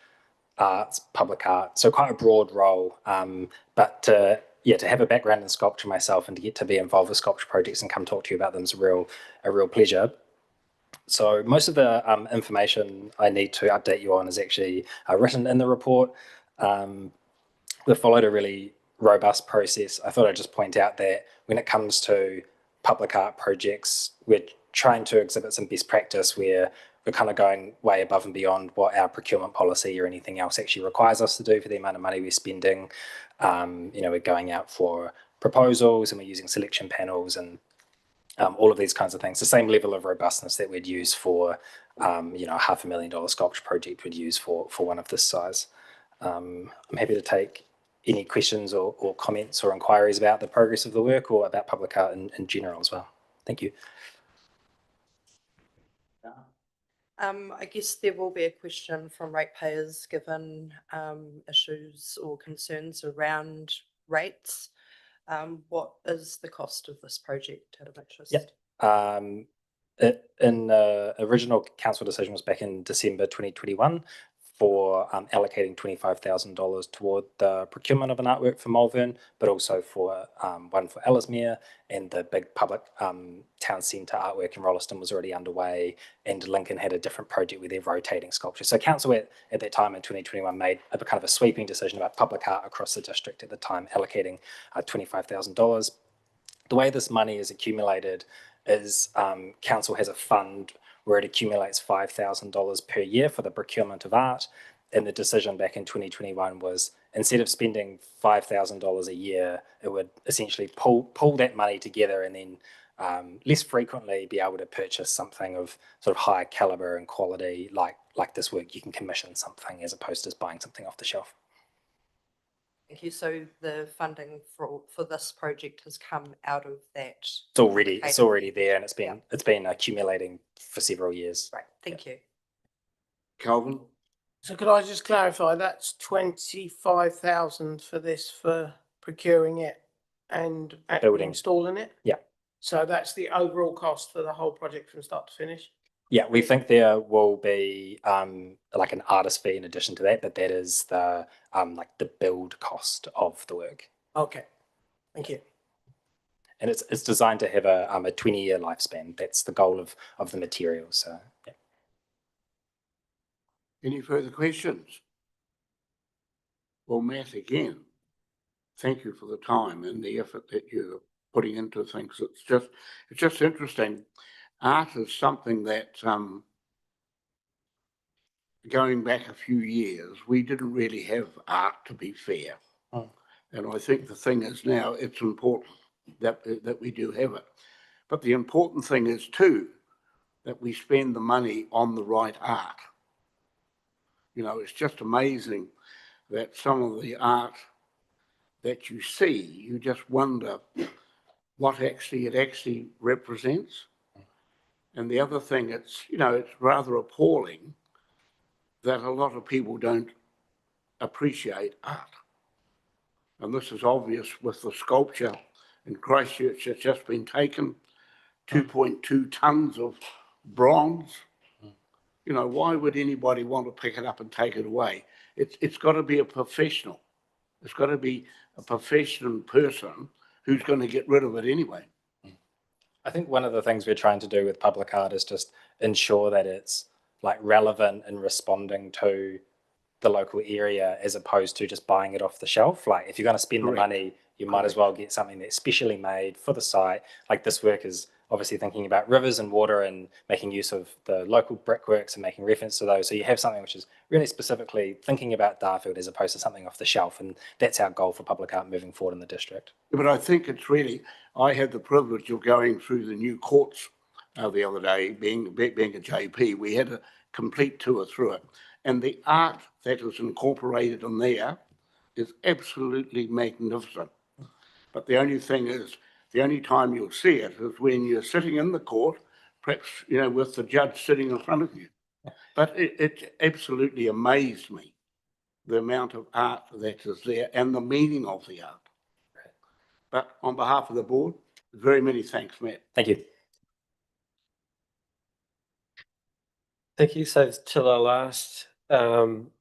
arts, public art. So quite a broad role. But to have a background in sculpture myself and to get to be involved with sculpture projects and come talk to you about them is a real pleasure. So most of the information I need to update you on is actually written in the report. We followed a really robust process. I thought I'd just point out that when it comes to public art projects, we're trying to exhibit some best practice where we're kind of going way above and beyond what our procurement policy or anything else actually requires us to do for the amount of money we're spending. We're going out for proposals and we're using selection panels and all of these kinds of things. The same level of robustness that we'd use for, a $500,000 sculpture project we'd use for one of this size. I'm happy to take any questions or comments or inquiries about the progress of the work or about public art in general as well. Thank you. I guess there will be a question from ratepayers given issues or concerns around rates. What is the cost of this project out of interest? In the original council decision was back in December 2021 for allocating $25,000 toward the procurement of an artwork for Malvern, but also for one for Ellesmere, and the big public town centre artwork in Rolleston was already underway, and Lincoln had a different project where they're rotating sculpture. So council at that time in 2021 made a kind of a sweeping decision about public art across the district at the time, allocating $25,000. The way this money is accumulated is council has a fund where it accumulates $5,000 per year for the procurement of art. And the decision back in 2021 was instead of spending $5,000 a year, it would essentially pull that money together and then less frequently be able to purchase something of sort of higher caliber and quality like this work. You can commission something as opposed to just buying something off the shelf. Thank you. So the funding for this project has come out of that. It's already there, and it's been Yeah. accumulating for several years. Right. Thank you. Calvin? So could I just clarify, that's 25,000 for this, for procuring it and actually Building. installing it? Yeah. So that's the overall cost for the whole project from start to finish? Yeah, we think there will be like an artist fee in addition to that, but that is the like the build cost of the work. Okay, thank you. And it's designed to have a 20-year lifespan. That's the goal of the material. So yeah. Any further questions? Well, Matt, again, thank you for the time and the effort that you're putting into things. It's just interesting. Art is something that, going back a few years, we didn't really have art, to be fair. Oh. And I think the thing is now it's important that we do have it. But the important thing is too, that we spend the money on the right art. You know, it's just amazing that some of the art that you see, you just wonder what it actually represents. And the other thing, it's rather appalling that a lot of people don't appreciate art. And this is obvious with the sculpture in Christchurch that's just been taken, 2.2 tons of bronze. You know, why would anybody want to pick it up and take it away? It's got to be a professional. It's got to be a professional person who's going to get rid of it anyway. I think one of the things we're trying to do with public art is just ensure that it's like relevant and responding to the local area as opposed to just buying it off the shelf. Like if you're going to spend Correct. the money, you might as well get something that's specially made for the site. Like this work is obviously thinking about rivers and water and making use of the local brickworks and making reference to those. So you have something which is really specifically thinking about Darfield as opposed to something off the shelf. And that's our goal for public art moving forward in the district. But I think it's really, I had the privilege of going through the new courts the other day, being a JP. We had a complete tour through it. And the art that is incorporated in there is absolutely magnificent. But the only thing is, the only time you'll see it is when you're sitting in the court, perhaps, with the judge sitting in front of you. But it absolutely amazed me, the amount of art that is there and the meaning of the art. But on behalf of the board, very many thanks, Matt. Thank you. Thank you. So to the last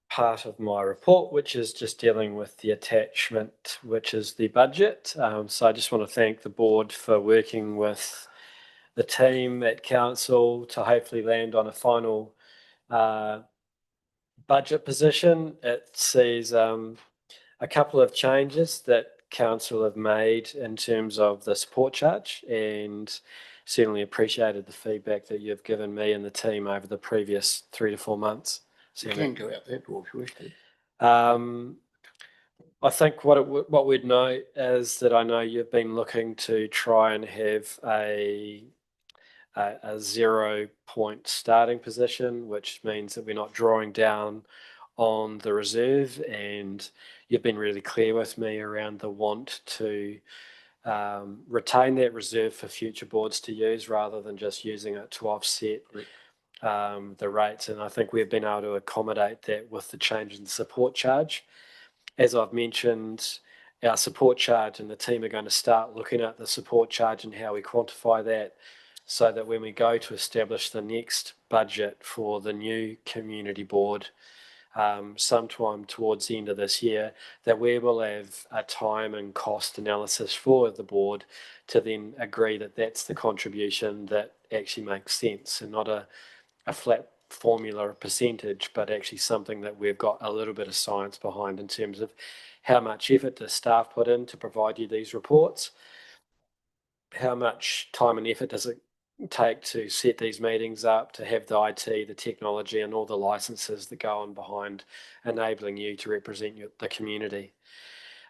part of my report, which is just dealing with the attachment, which is the budget. So I just want to thank the board for working with the team at council to hopefully land on a final budget position. It sees a couple of changes that council have made in terms of the support charge, and certainly appreciated the feedback that you've given me and the team over the previous 3 to 4 months. You can go out that door if you wish to. I think what we'd note is that I know you've been looking to try and have a 0 point starting position, which means that we're not drawing down on the reserve, and you've been really clear with me around the want to retain that reserve for future boards to use rather than just using it to offset the rates. And I think we've been able to accommodate that with the change in the support charge. As I've mentioned, our support charge and the team are going to start looking at the support charge and how we quantify that, so that when we go to establish the next budget for the new community board, sometime towards the end of this year, that we will have a time and cost analysis for the board to then agree that that's the contribution that actually makes sense, and not a flat formula or percentage, but actually something that we've got a little bit of science behind in terms of how much effort does staff put in to provide you these reports, how much time and effort does it take to set these meetings up, to have the IT, the technology, and all the licenses that go on behind enabling you to represent the community.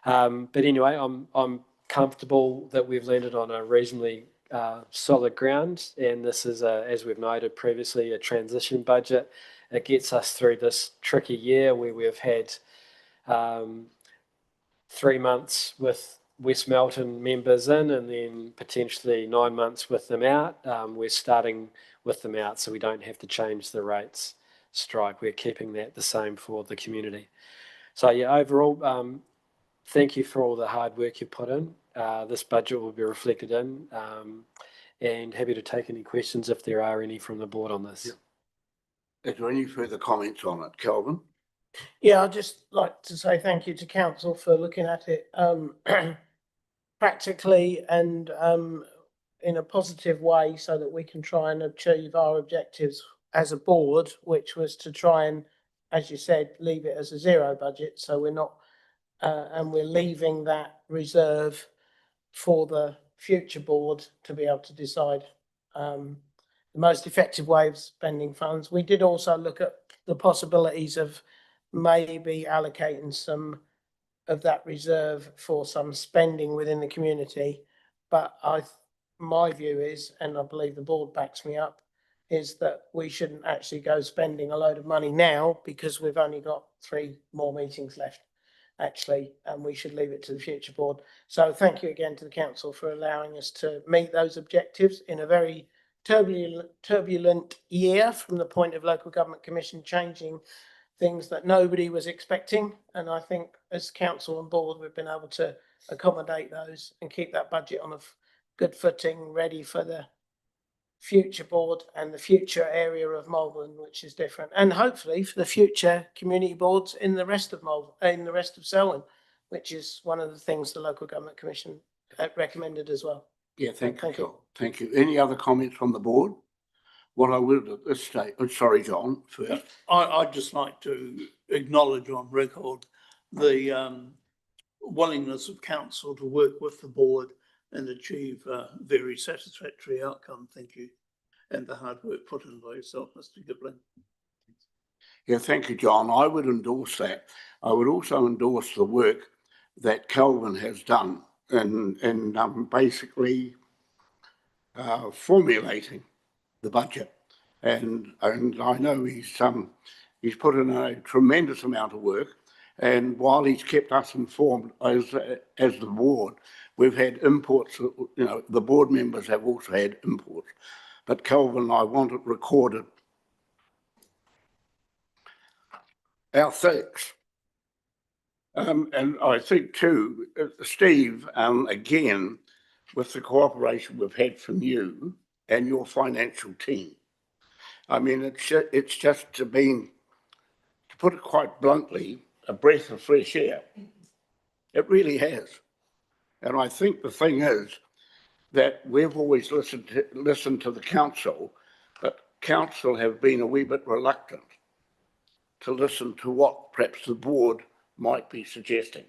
But anyway, I'm comfortable that we've landed on a reasonably solid ground, and this is, as we've noted previously, a transition budget. It gets us through this tricky year where we've had 3 months with West Melton members in, and then potentially 9 months with them out. We're starting with them out, so we don't have to change the rates strike. We're keeping that the same for the community. So yeah, overall, thank you for all the hard work you put in. This budget will be reflected in, and happy to take any questions if there are any from the board on this. Is there any further comments on it, Kelvin? Yeah, I'd just like to say thank you to council for looking at it practically and in a positive way so that we can try and achieve our objectives as a board, which was to try and, as you said, leave it as a zero budget. So we're not, and we're leaving that reserve for the future board to be able to decide the most effective way of spending funds. We did also look at the possibilities of maybe allocating some of that reserve for some spending within the community. But my view is, and I believe the board backs me up, is that we shouldn't actually go spending a load of money now because we've only got 3 more meetings left, actually, and we should leave it to the future board. So thank you again to the council for allowing us to meet those objectives in a very turbulent year from the point of local government commission changing things that nobody was expecting. And I think as council and board, we've been able to accommodate those and keep that budget on a good footing, ready for the future board and the future area of Malvern, which is different. And hopefully for the future community boards in the rest of Malvern, in the rest of Selwyn, which is one of the things the local government commission recommended as well. Yeah, thank you. Thank you. Any other comments from the board? What I will at this stage, sorry, John, first. I'd just like to acknowledge on record the willingness of council to work with the board and achieve a very satisfactory outcome. Thank you. And the hard work put in by yourself, Mr. Gibling. Yeah, thank you, John. I would endorse that. I would also endorse the work that Kelvin has done in basically formulating the budget, and I know he's put in a tremendous amount of work. And while he's kept us informed as the board, we've had inputs. You know, the board members have also had inputs. But Kelvin, I want it recorded. Our thanks. And I think too, Steve, again, with the cooperation we've had from you and your financial team. I mean, it's just been, to put it quite bluntly, a breath of fresh air. It really has. And I think the thing is that we've always listened to the council, but council have been a wee bit reluctant to listen to what perhaps the board might be suggesting.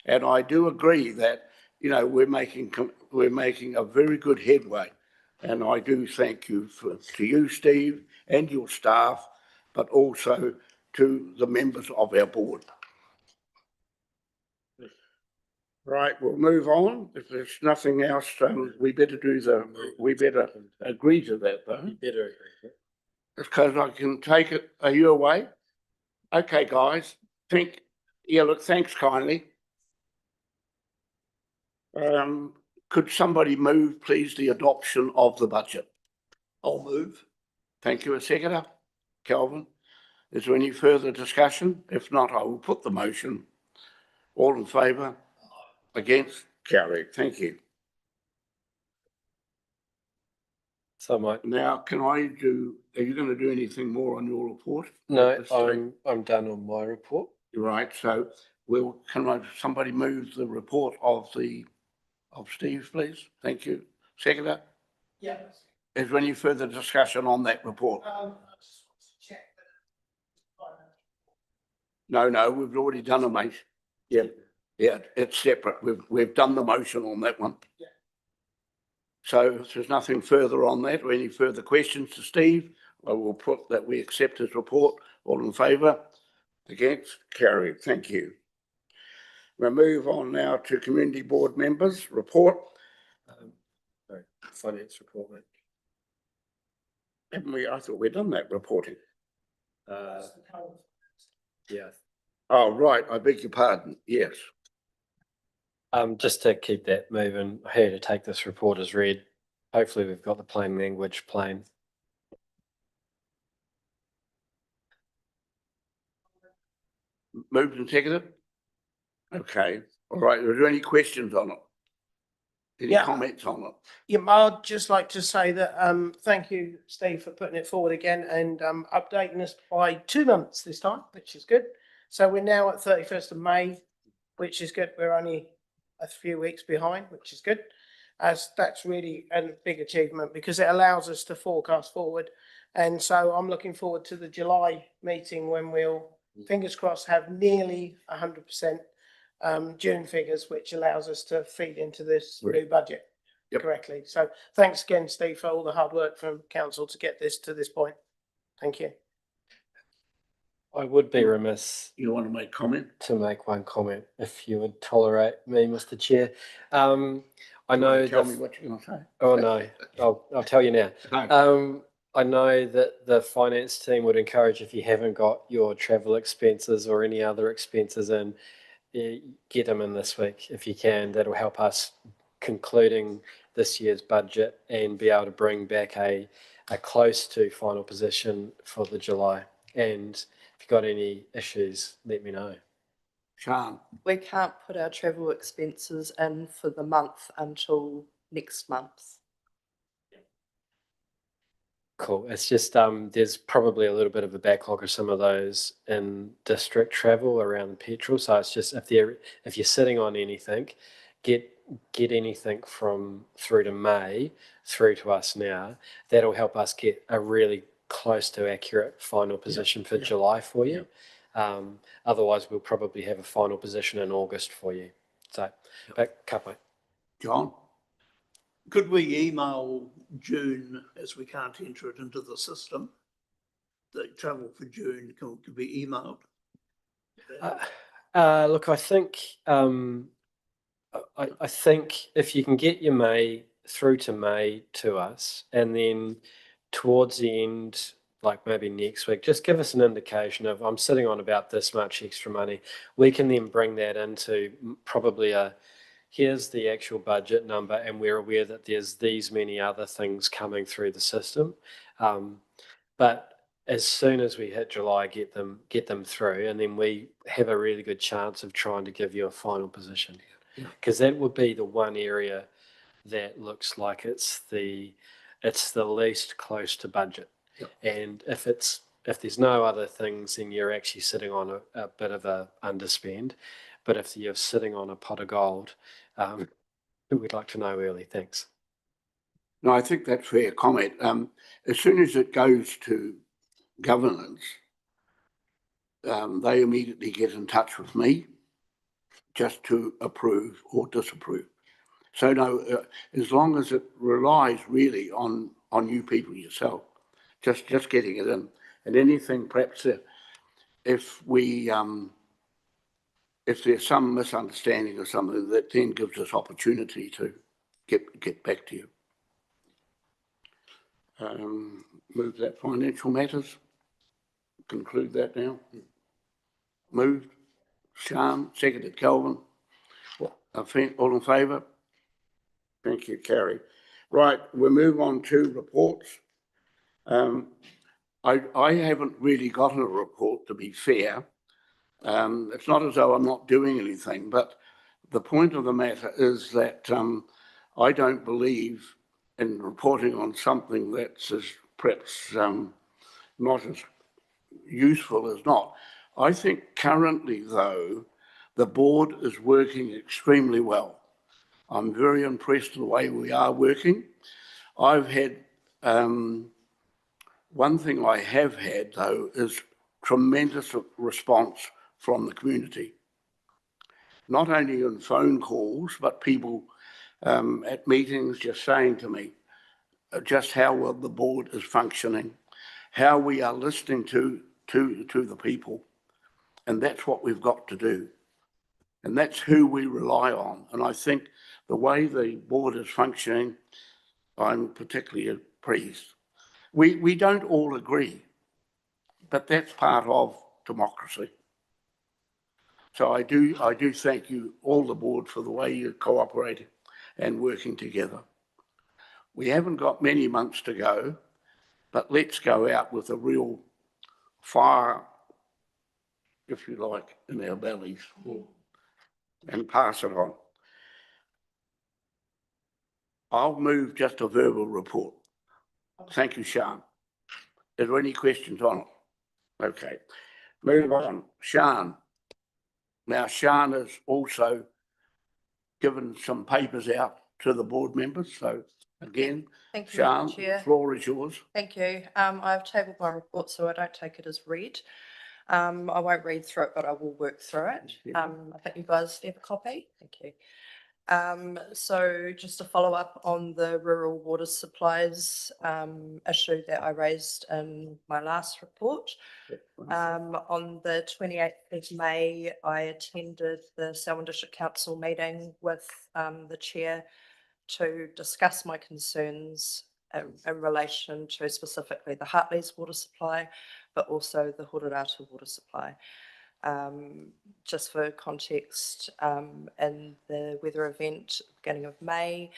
And I do agree that, you know, we're making a very good headway. And I do thank you to you, Steve, and your staff, but also to the members of our board. Right, we'll move on. If there's nothing else, we better agree to that, though. You better agree. Because I can take it. Are you away? Okay, guys. Look, thanks kindly. Could somebody move, please, the adoption of the budget? I'll move. Thank you. A seconder, Kelvin. Is there any further discussion? If not, I will put the motion. All in favour? Against? Carried. Thank you. So Mike. Now, are you going to do anything more on your report? No, I'm done on my report. Right. So somebody move the report of Steve, please? Thank you. Seconder? Yeah. Is there any further discussion on that report? I just want to check that. No, we've already done a mate. Yeah, it's separate. We've done the motion on that one. Yeah. So if there's nothing further on that or any further questions to Steve, I will put that we accept his report. All in favour? Against? Carried. Thank you. We'll move on now to community board members' report. Sorry, finance report, mate. Haven't we? I thought we'd done that reporting. Yeah. Oh, right. I beg your pardon. Yes. Just to keep that moving, here to take this report as read. Hopefully we've got the plain language plain. Moved and seconded? Okay. All right. Are there any questions on it? Any comments on it? Yeah, I'd just like to say that thank you, Steve, for putting it forward again and updating us by 2 months this time, which is good. So we're now at 31st of May, which is good. We're only a few weeks behind, which is good. As that's really a big achievement because it allows us to forecast forward. And so I'm looking forward to the July meeting when we'll, fingers crossed, have nearly 100% June figures, which allows us to feed into this new budget correctly. So thanks again, Steve, for all the hard work from council to get this to this point. Thank you. I would be remiss. You want to make comment? To make one comment, if you would tolerate me, Mr. Chair. I know. Tell me what you're going to say. Oh no, I'll tell you now. No. I know that the finance team would encourage, if you haven't got your travel expenses or any other expenses in, get them in this week if you can. That'll help us concluding this year's budget and be able to bring back a close to final position for the July. And if you've got any issues, let me know. Sean. We can't put our travel expenses in for the month until next month. Cool. It's just there's probably a little bit of a backlog of some of those in district travel around the petrol. So it's just if you're sitting on anything, get anything from through to May through to us now. That'll help us get a really close to accurate final position for July for you. Otherwise, we'll probably have a final position in August for you. So, but couple. John. Could we email June, as we can't enter it into the system? The travel for June could be emailed. Look, I think I think if you can get your May through to May to us, and then towards the end, like maybe next week, just give us an indication of I'm sitting on about this much extra money. We can then bring that into probably here's the actual budget number, and we're aware that there's these many other things coming through the system. But as soon as we hit July, get them through, and then we have a really good chance of trying to give you a final position. Because that would be the one area that looks like it's the least close to budget. And if there's no other things, then you're actually sitting on a bit of a underspend. But if you're sitting on a pot of gold, we'd like to know early. Thanks. No, I think that's fair comment. As soon as it goes to governance, they immediately get in touch with me just to approve or disapprove. So no, as long as it relies really on you people yourself, just getting it in, and anything perhaps if there's some misunderstanding or something, that then gives us opportunity to get back to you. Move that financial matters. Conclude that now. Moved. Sean, seconded Kelvin. All in favour? Thank you, Carrie. Right, we'll move on to reports. I haven't really gotten a report, to be fair. It's not as though I'm not doing anything, but the point of the matter is that I don't believe in reporting on something that's perhaps not as useful as not. I think currently, though, the board is working extremely well. I'm very impressed with the way we are working. I've had, one thing I have had, though, is tremendous response from the community. Not only in phone calls, but people at meetings just saying to me just how well the board is functioning, how we are listening to the people. And that's what we've got to do. And that's who we rely on. And I think the way the board is functioning, I'm particularly pleased. We don't all agree, but that's part of democracy. So I do thank you, all the board, for the way you're cooperating and working together. We haven't got many months to go, but let's go out with a real fire, if you like, in our bellies and pass it on. I'll move just a verbal report. Thank you, Sian. Are there any questions on it? Okay, move on. Sian. Now, Sian has also given some papers out to the board members. So again, Thank you, Sian, Mr. Chair. the floor is yours. Thank you. I've tabled my report, so I don't take it as read. I won't read through it, but I will work through it. I think you guys have a copy. Thank you. So just to follow up on the rural water supplies issue that I raised in my last report. On the 28th of May, I attended the Selwyn District Council meeting with the chair to discuss my concerns in relation to specifically the Hartley's water supply, but also the Hororata water supply. Just for context, in the weather event beginning of May,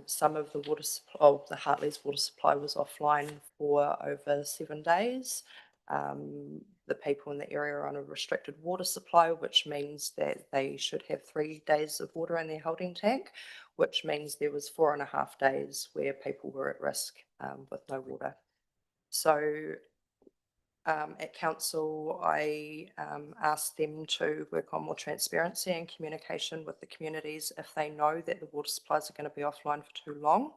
some of the water supply, the Hartley's water supply was offline for over 7 days. The people in the area are on a restricted water supply, which means that they should have 3 days of water in their holding tank, which means there was 4.5 days where people were at risk with no water. So at council, I asked them to work on more transparency and communication with the communities if they know that the water supplies are going to be offline for too long.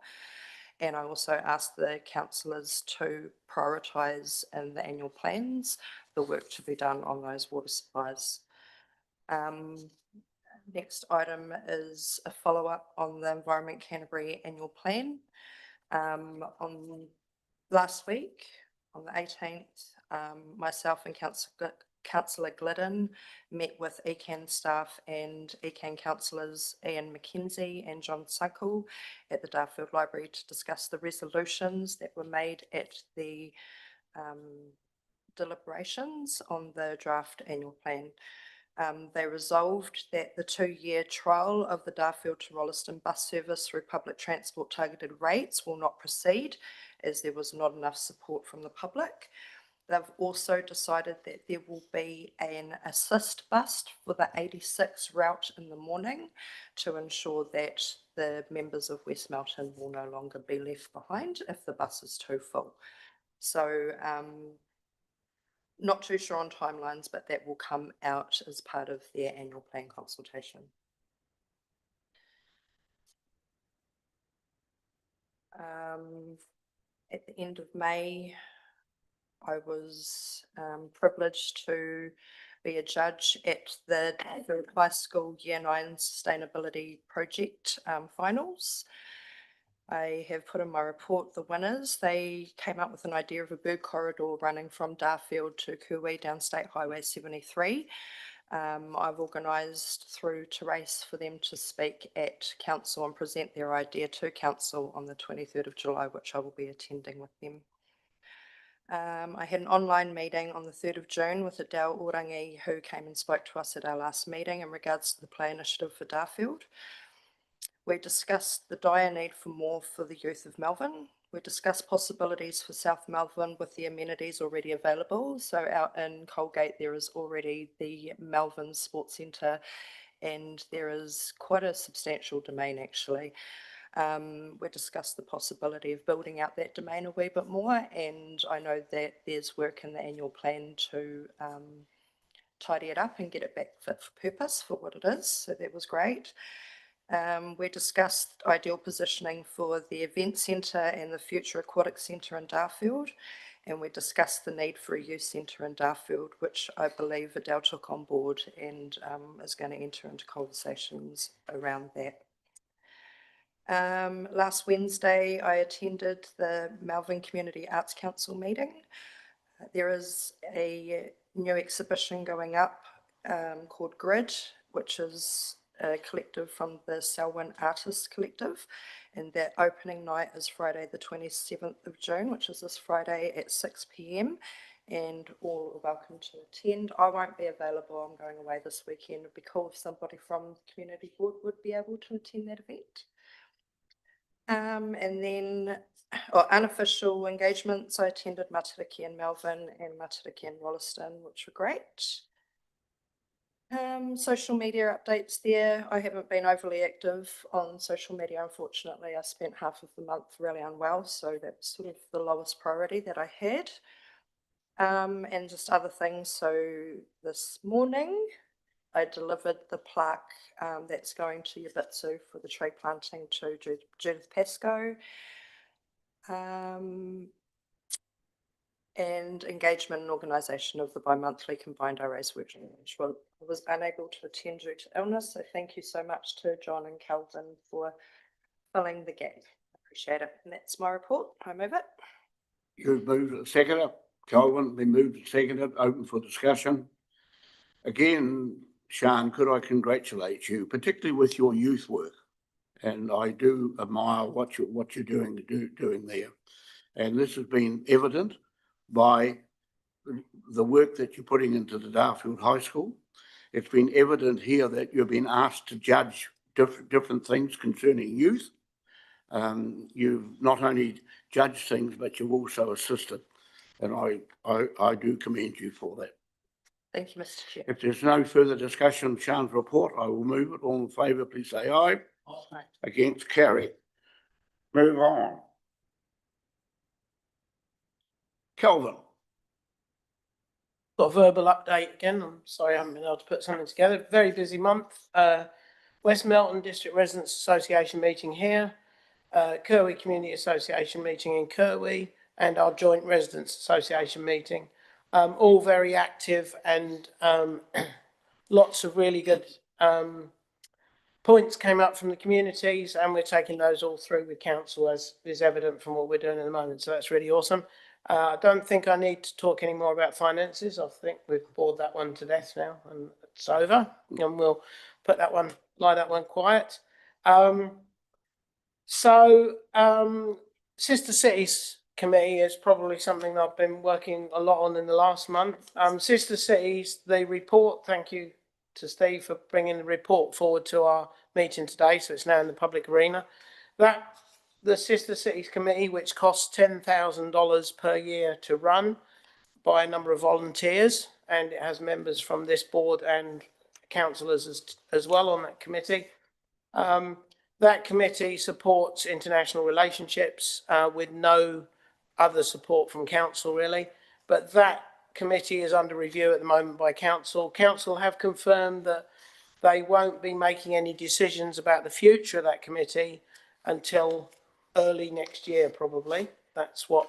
And I also asked the councillors to prioritise in the annual plans the work to be done on those water supplies. Next item is a follow-up on the Environment Canterbury annual plan. On last week, on the 18th, myself and Councillor Glidden met with ECAN staff and ECAN councillors Ian McKenzie and John Suckle at the Darfield Library to discuss the resolutions that were made at the deliberations on the draft annual plan. They resolved that the 2-year trial of the Darfield to Rolleston bus service through public transport targeted rates will not proceed, as there was not enough support from the public. They've also decided that there will be an assist bus for the 86 route in the morning to ensure that the members of West Melton will no longer be left behind if the bus is too full. So not too sure on timelines, but that will come out as part of their annual plan consultation. At the end of May, I was privileged to be a judge at the High School Year 9 Sustainability Project finals. I have put in my report the winners. They came up with an idea of a bird corridor running from Darfield to Kuwi down State Highway 73. I've organised through Therese for them to speak at council and present their idea to council on the 23rd of July, which I will be attending with them. I had an online meeting on the 3rd of June with Adele Orangi, who came and spoke to us at our last meeting in regards to the play initiative for Darfield. We discussed the dire need for more for the youth of Malvern. We discussed possibilities for South Malvern with the amenities already available. So out in Colgate, there is already the Malvern Sports Centre, and there is quite a substantial domain actually. We discussed the possibility of building out that domain a wee bit more, and I know that there's work in the annual plan to tidy it up and get it back fit for purpose for what it is, so that was great. We discussed ideal positioning for the event centre and the future aquatic centre in Darfield, and we discussed the need for a youth centre in Darfield, which I believe Adele took on board and is going to enter into conversations around that. Last Wednesday, I attended the Malvern Community Arts Council meeting. There is a new exhibition going up called Grid, which is a collective from the Selwyn Artists Collective, and their opening night is Friday the 27th of June, which is this Friday at 6 p.m, and all are welcome to attend. I won't be available, I'm going away this weekend. It'd be cool if somebody from the community board would be able to attend that event. And then unofficial engagements, I attended Matariki in Malvern and Matariki in Wollaston, which were great. Social media updates there. I haven't been overly active on social media, unfortunately. I spent half of the month really unwell, so that's sort of the lowest priority that I had. And just other things. So this morning, I delivered the plaque that's going to Yabitsu for the tree planting to Judith Pascoe. And engagement and organisation of the bi-monthly combined arrays workshop, which I was unable to attend due to illness. So thank you so much to John and Calvin for filling the gap. I appreciate it. And that's my report. I move it. You've moved it, seconded. Calvin, been moved and seconded, open for discussion. Again, Sian, could I congratulate you, particularly with your youth work? And I do admire what you're doing there. And this has been evident by the work that you're putting into the Darfield High School. It's been evident here that you've been asked to judge different things concerning youth. You've not only judged things, but you've also assisted. And I do commend you for that. Thank you, Mr. Chair. If there's no further discussion on Sian's report, I will move it. All in favour, please say aye. Aye. Against, carry. Move on. Kelvin. Got a verbal update again. I'm sorry I haven't been able to put something together. Very busy month. West Melton District Residents Association meeting here, Kirwee Community Association meeting in Kirwee, and our Joint Residents Association meeting. All very active and lots of really good points came up from the communities, and we're taking those all through with council, as is evident from what we're doing at the moment. So that's really awesome. I don't think I need to talk any more about finances. I think we've bored that one to death now, and it's over. And we'll put that one, lie that one quiet. Sister Cities Committee is probably something I've been working a lot on in the last month. Sister Cities, the report, thank you to Steve for bringing the report forward to our meeting today, so it's now in the public arena. That the Sister Cities Committee, which costs $10,000 per year to run by a number of volunteers, and it has members from this board and councillors as well on that committee. That committee supports international relationships with no other support from council really, but that committee is under review at the moment by council. Council have confirmed that they won't be making any decisions about the future of that committee until early next year, probably. That's what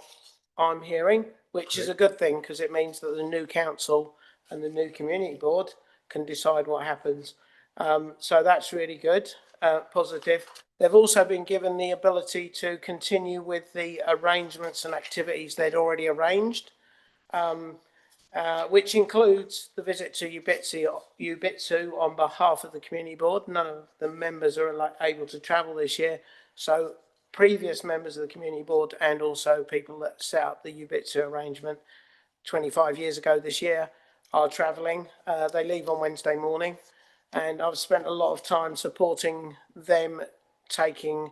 I'm hearing, which is a good thing because it means that the new council and the new community board can decide what happens. So that's really good, positive. They've also been given the ability to continue with the arrangements and activities they'd already arranged, which includes the visit to Yabitsu on behalf of the community board. None of the members are able to travel this year, so previous members of the community board and also people that set up the Yabitsu arrangement 25 years ago this year are travelling. They leave on Wednesday morning, and I've spent a lot of time supporting them taking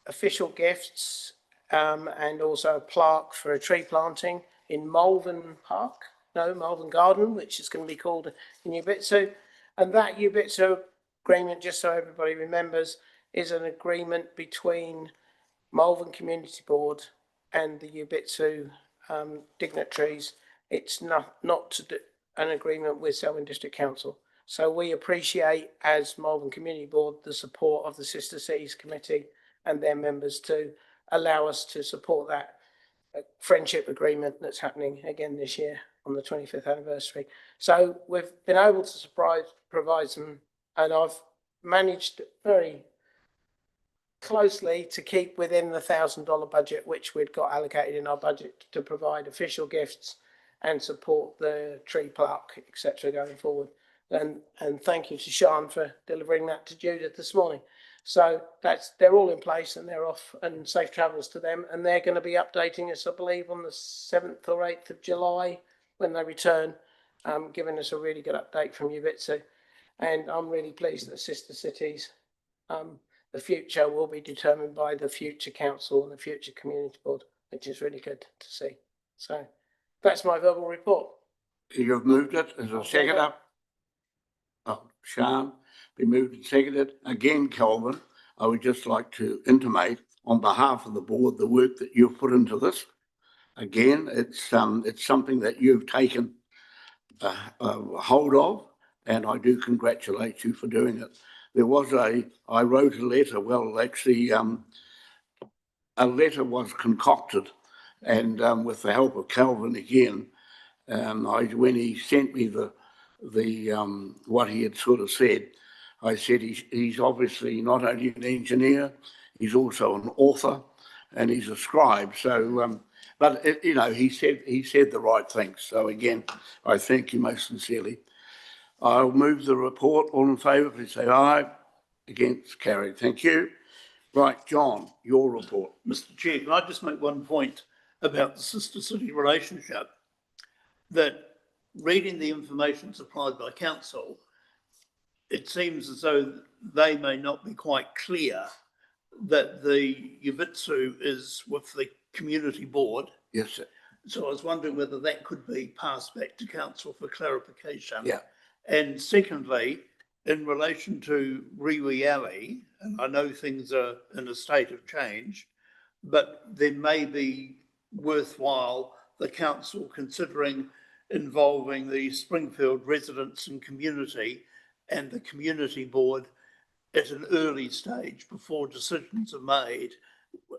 official gifts and also a plaque for a tree planting in Malvern Garden, which is going to be called in Yabitsu. And that Yabitsu agreement, just so everybody remembers, is an agreement between Malvern Community Board and the Yabitsu dignitaries. It's not an agreement with Selwyn District Council. So we appreciate, as Malvern Community Board, the support of the Sister Cities Committee and their members to allow us to support that friendship agreement that's happening again this year on the 25th anniversary. So we've been able to provide some, and I've managed very closely to keep within the $1,000 budget which we'd got allocated in our budget to provide official gifts and support the tree pluck, etc. going forward. And thank you to Sean for delivering that to Judith this morning. So they're all in place and they're off, and safe travels to them. And they're going to be updating us, I believe, on the 7th or 8th of July when they return, giving us a really good update from you, Bitsu. And I'm really pleased that Sister Cities, the future will be determined by the future council and the future community board, which is really good to see. So that's my verbal report. You've moved it as a seconder. Oh, Sean, been moved and seconded. Again, Kelvin, I would just like to intimate on behalf of the board the work that you've put into this. Again, it's something that you've taken hold of, and I do congratulate you for doing it. I wrote a letter, well, actually, a letter was concocted, and with the help of Calvin again, when he sent me the what he had sort of said, I said he's obviously not only an engineer, he's also an author, and he's a scribe. So, but he said the right things. So again, I thank you most sincerely. I'll move the report. All in favour, please say aye. Against, carried. Thank you. Right, John, your report. Mr. Chair, can I just make one point about the sister city relationship? That reading the information supplied by council, it seems as though they may not be quite clear that the Yuvitsu is with the community board. Yes, sir. So I was wondering whether that could be passed back to council for clarification. Yeah. And secondly, in relation to Riwi Alley, and I know things are in a state of change, but there may be worthwhile the council considering involving the Springfield residents and community and the community board at an early stage before decisions are made,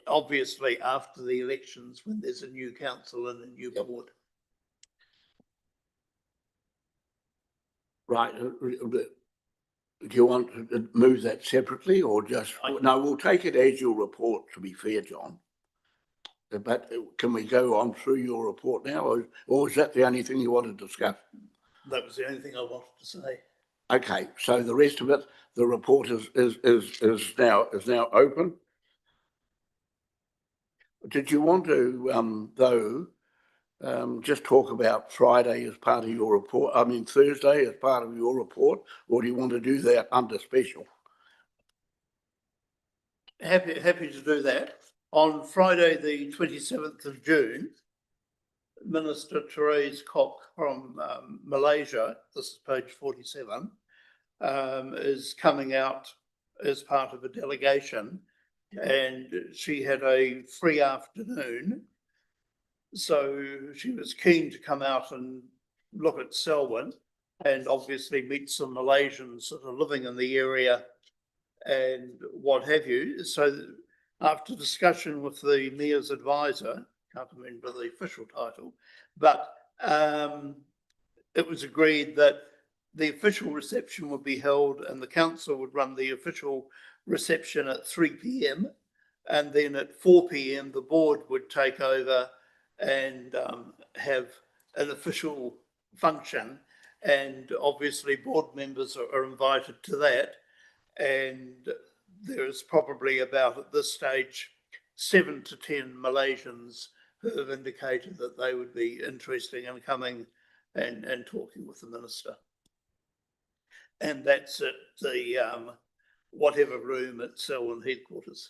obviously after the elections when there's a new council and a new board. Right. Do you want to move that separately or just, no, we'll take it as your report, to be fair, John. But can we go on through your report now, or is that the only thing you want to discuss? That was the only thing I wanted to say. Okay, so the rest of it, the report is now open. Did you want to though just talk about Friday as part of your report? I mean Thursday as part of your report, or do you want to do that under special? Happy to do that. On Friday, the 27th of June, Minister Therese Kok from Malaysia, this is page 47, is coming out as part of a delegation, and she had a free afternoon. So she was keen to come out and look at Selwyn and obviously meet some Malaysians that are living in the area and what have you. So after discussion with the Mayor's advisor, can't remember the official title, but it was agreed that the official reception would be held and the council would run the official reception at 3 p.m. and then at 4 p.m. the board would take over and have an official function, and obviously board members are invited to that. And there's probably about, at this stage, 7 to 10 Malaysians who have indicated that they would be interested in coming and talking with the minister. And that's at the whatever room at Selwyn headquarters.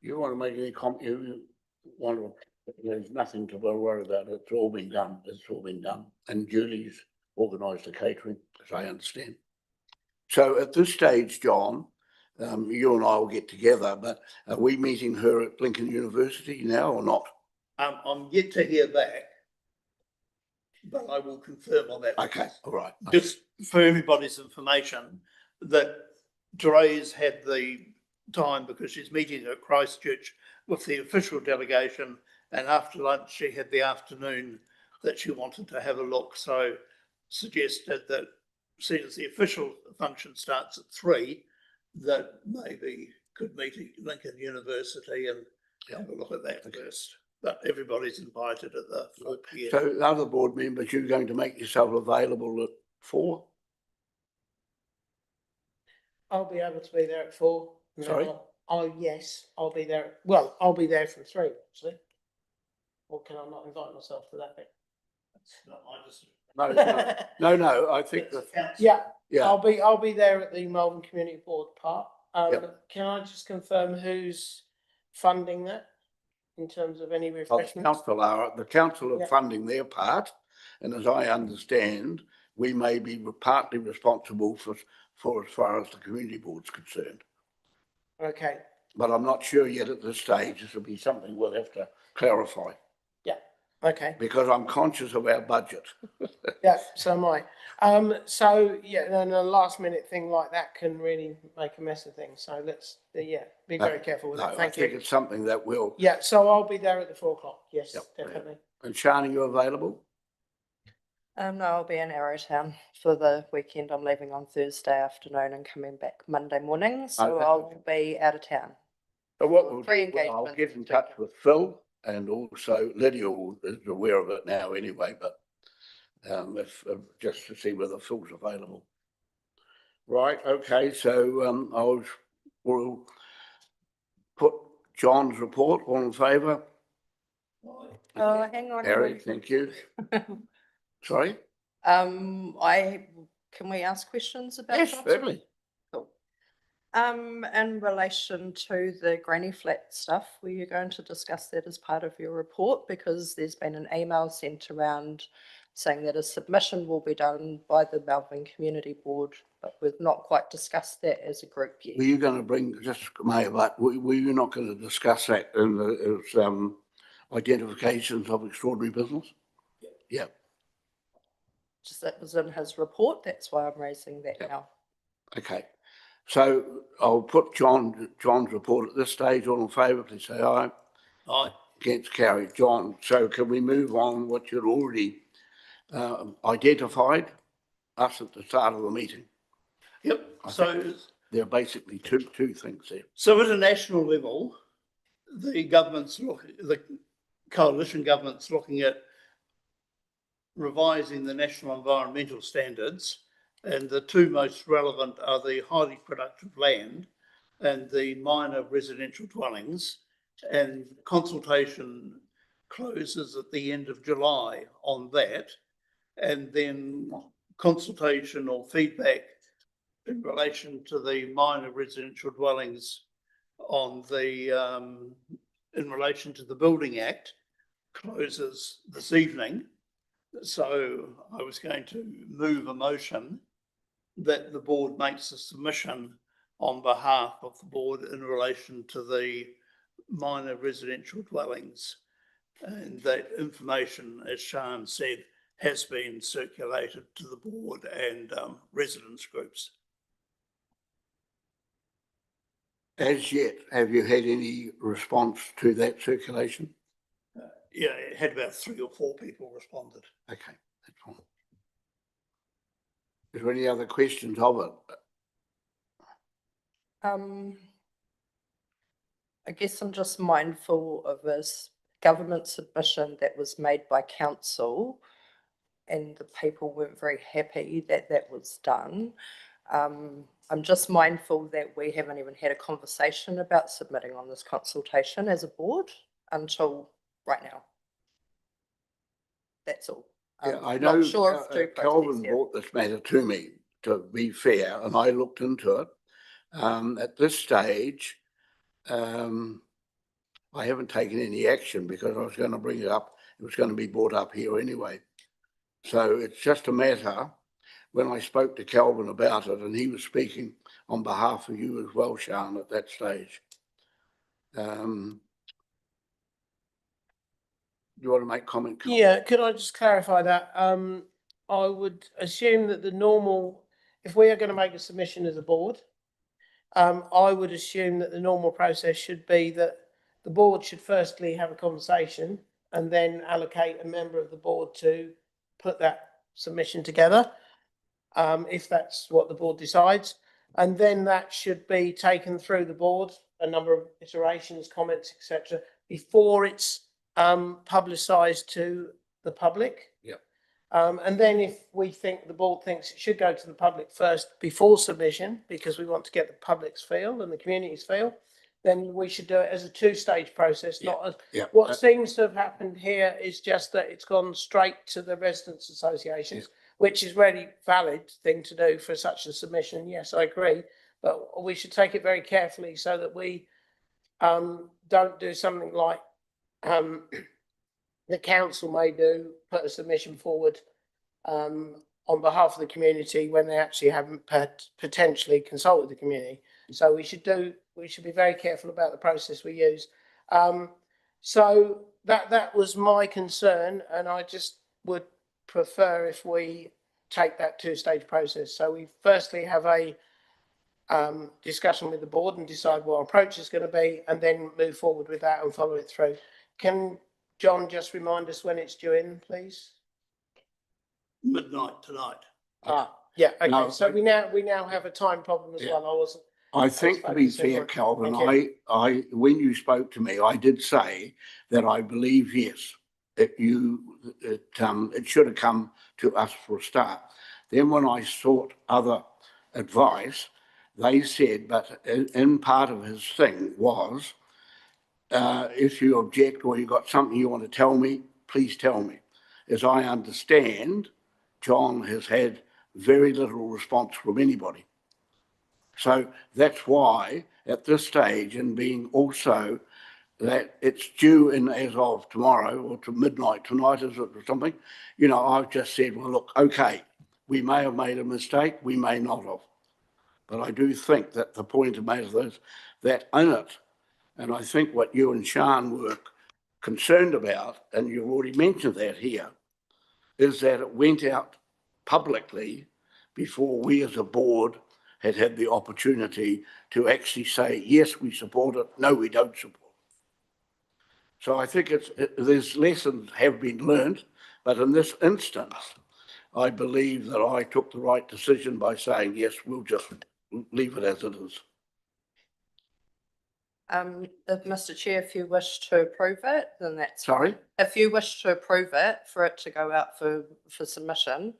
You want to make any comment? There's nothing to worry about. It's all been done. It's all been done. And Julie's organised the catering, as I understand. So at this stage, John, you and I will get together, but are we meeting her at Lincoln University now or not? I'm yet to hear back, but I will confirm on that. Okay, all right. Just for everybody's information, that Therese had the time because she's meeting at Christchurch with the official delegation, and after lunch she had the afternoon that she wanted to have a look. So suggested that, seeing as the official function starts at 3, that maybe could meet at Lincoln University and have a look at that first. But everybody's invited at the 4 p.m. So the other board members, you're going to make yourself available at 4? I'll be able to be there at 4. and then Sorry? Oh, yes, I'll be there. Well, I'll be there from 3, actually. Or can I not invite myself to that bit? That's not my decision. No, I think that, Yeah, yeah, I'll be there at the Malvern Community Board part. Yep. Can I just confirm who's funding that in terms of any well, refreshments? the council are Yeah. funding their part, and as I understand, we may be partly responsible for as far as the community board's concerned. Okay, But I'm not sure yet at this stage. This will be something we'll have to clarify, okay. because I'm conscious of our budget. Yeah, so am I. So yeah, and a last minute thing like that can really make a mess of things. So let's, be very careful with No, that. I Thank think you. it's something that will. Yeah, so I'll be there at the 4 o'clock. Yes, Yep. definitely. And Shani, you available? No, I'll be in Arrowtown for the weekend. I'm leaving on Thursday afternoon and coming back Monday morning, so Okay. I'll be out of town. So what we'll Three do, I'll engagements get in this touch weekend. with Phil, and also Lydia is aware of it now anyway, but if just to see whether Phil's available. Right, okay, so we'll put John's report. All in favour? Oh, hang on. Harry, thank you. Sorry? Can we ask questions about Yes, jobs? certainly. Cool. In relation to the granny flat stuff, were you going to discuss that as part of your report? Because there's been an email sent around saying that a submission will be done by the Malvern Community Board, but we've not quite discussed that as a group yet. Were you going to bring, just Mayor, but were you not going to discuss that in the identifications of extraordinary business? Yeah. Just that was in his report, that's why I'm raising that Yep. now. Okay. So I'll put John's report at this stage. All in favour, please say aye. Aye. Against, carried. John, so can we move on what you'd already identified us at the start of the meeting? Yep, so there are basically two things there. So at a national level, the coalition government's looking at revising the national environmental standards, and the two most relevant are the highly productive land and the minor residential dwellings, and consultation closes at the end of July on that, and then consultation or feedback in relation to the minor residential dwellings on the in relation to the Building Act closes this evening. So I was going to move a motion that the board makes a submission on behalf of the board in relation to the minor residential dwellings. And that information, as Sian said, has been circulated to the board and residents groups. As yet, have you had any response to that circulation? Yeah, it had about 3 or 4 people responded. Okay, that's fine. Is there any other questions of it? I guess I'm just mindful of this government submission that was made by council, and the people weren't very happy that that was done. I'm just mindful that we haven't even had a conversation about submitting on this consultation as a board until right now. That's all. Yeah, I know Not sure of due process Kelvin here. brought this matter to me, to be fair, and I looked into it. At this stage, I haven't taken any action because I was going to bring it up. It was going to be brought up here anyway. So it's just a matter, when I spoke to Kelvin about it, and he was speaking on behalf of you as well, Sian, at that stage. You want to make comment? Kelvin? Yeah, could I just clarify that? I would assume that the normal, if we are going to make a submission as a board, I would assume that the normal process should be that the board should firstly have a conversation and then allocate a member of the board to put that submission together, if that's what the board decides. And then that should be taken through the board, a number of iterations, comments, etc., before it's publicised to the public. Yeah. And then if we think the board thinks it should go to the public first before submission, because we want to get the public's feel and the community's feel, then we should do it as a two-stage process, not as what seems to have happened here is just that it's gone straight to the residents' associations, which is really valid thing to do for such a submission. Yes, I agree, but we should take it very carefully so that we don't do something like the council may do, put a submission forward on behalf of the community when they actually haven't potentially consulted the community. So we should be very careful about the process we use. So that was my concern, and I just would prefer if we take that two-stage process. So we firstly have a discussion with the board and decide what our approach is going to be, and then move forward with that and follow it through. Can John just remind us when it's due in, please? Midnight tonight. Yeah, okay. No, So we now have a time problem as well. I think, to be fair, Calvin, I when you spoke to me, I did say that I believe, yes, that it should have come to us for a start. Then when I sought other advice, they said, but in part of his thing was, if you object or you got something you want to tell me, please tell me. As I understand, John has had very little response from anybody. So that's why at this stage, and being also that it's due in as of tomorrow or to midnight tonight, is it, or something, you know, I've just said, well, look, okay, we may have made a mistake, we may not have. But I do think that the point of matter is that in it, and I think what you and Sian were concerned about, and you already mentioned that here, is that it went out publicly before we as a board had had the opportunity to actually say, yes, we support it, no, we don't support it. So I think there's lessons have been learned, but in this instance, I believe that I took the right decision by saying, yes, we'll just leave it as it is. Mr. Chair, if you wish to approve it, then that's Sorry? fine. If you wish to approve it for it to go out for submission,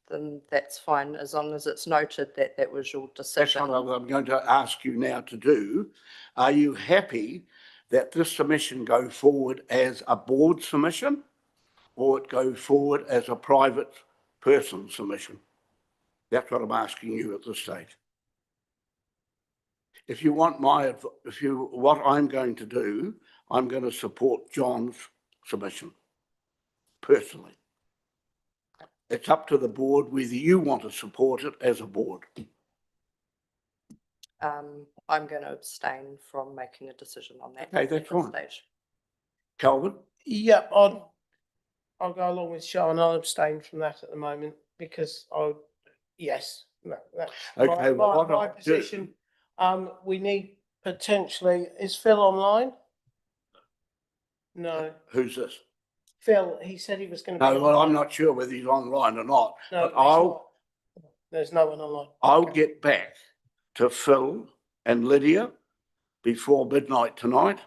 then that's fine, as long as it's noted that that was your decision. That's what I'm going to ask you now to do. Are you happy that this submission go forward as a board submission, or it go forward as a private person submission? That's what I'm asking you at this stage. If you want what I'm going to do, I'm going to support John's submission, personally. It's up to the board whether you want to support it as a board. I'm going to abstain from making a decision on that. Okay, that's fine. Stage. Calvin? Yep, I'll go along with Sian. I'll abstain from that at the moment because yes. No, that's okay, my position. We need potentially, is Phil online? No. Who's this? Phil, he said he was going to be No, well, I'm not sure whether he's online or not. No, but there's no one online. I'll get back to Phil and Lydia before midnight tonight.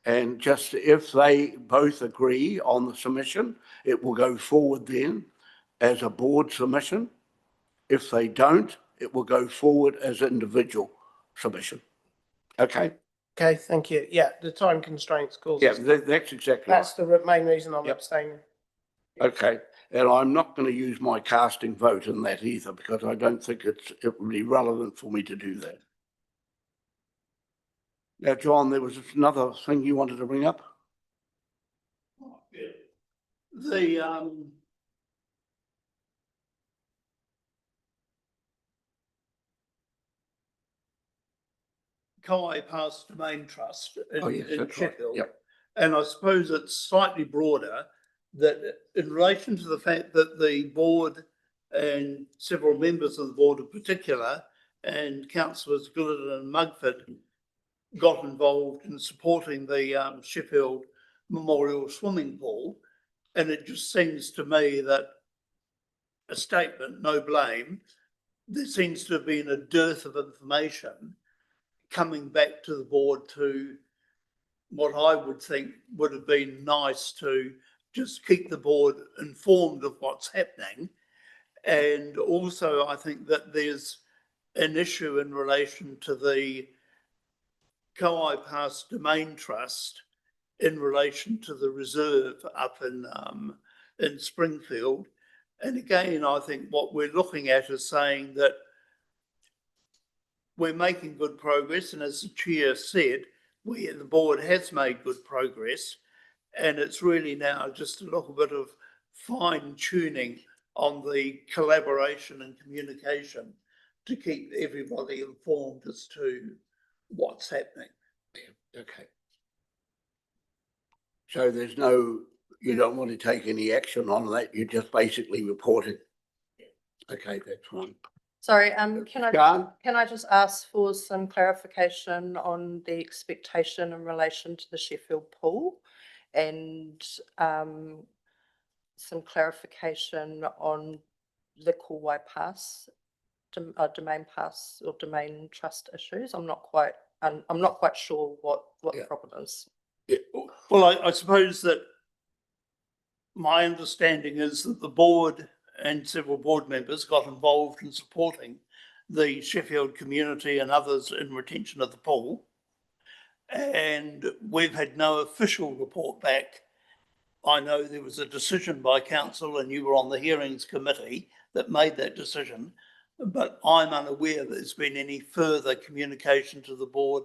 And just if they both agree on the submission, it will go forward then as a board submission. If they don't, it will go forward as individual submission. Okay? Okay, thank you. Yeah, the time constraints cause. Yeah, that's exactly That's right. the main reason I'm abstaining. Okay, and I'm not going to use my casting vote in that either because I don't think it would be relevant for me to do that. Now, John, there was another thing you wanted to bring up? The Kai Pass Domain Trust in Sheffield. Yep. And I suppose it's slightly broader that in relation to the fact that the board and several members of the board in particular and councillors Glidden and Mugford got involved in supporting the Sheffield Memorial Swimming Pool. And it just seems to me that a statement, no blame, there seems to have been a dearth of information coming back to the board to what I would think would have been nice to just keep the board informed of what's happening. And also, I think that there's an issue in relation to the Kauai Pass Domain Trust in relation to the reserve up in Springfield. And again, I think what we're looking at is saying that we're making good progress, and as the chair said, the board has made good progress, and it's really now just a little bit of fine tuning on the collaboration and communication to keep everybody informed as to what's happening. Okay. So there's no, you don't want to take any action on that, you're just basically reporting. Okay, that's fine. Sorry, Jan? can I just ask for some clarification on the expectation in relation to the Sheffield pool, and some clarification on the Kauai Pass, domain pass or domain trust issues? I'm not quite sure what the problem is. Yeah. Well, I suppose that my understanding is that the board and several board members got involved in supporting the Sheffield community and others in retention of the pool. And we've had no official report back. I know there was a decision by council, and you were on the hearings committee that made that decision, but I'm unaware that there's been any further communication to the board.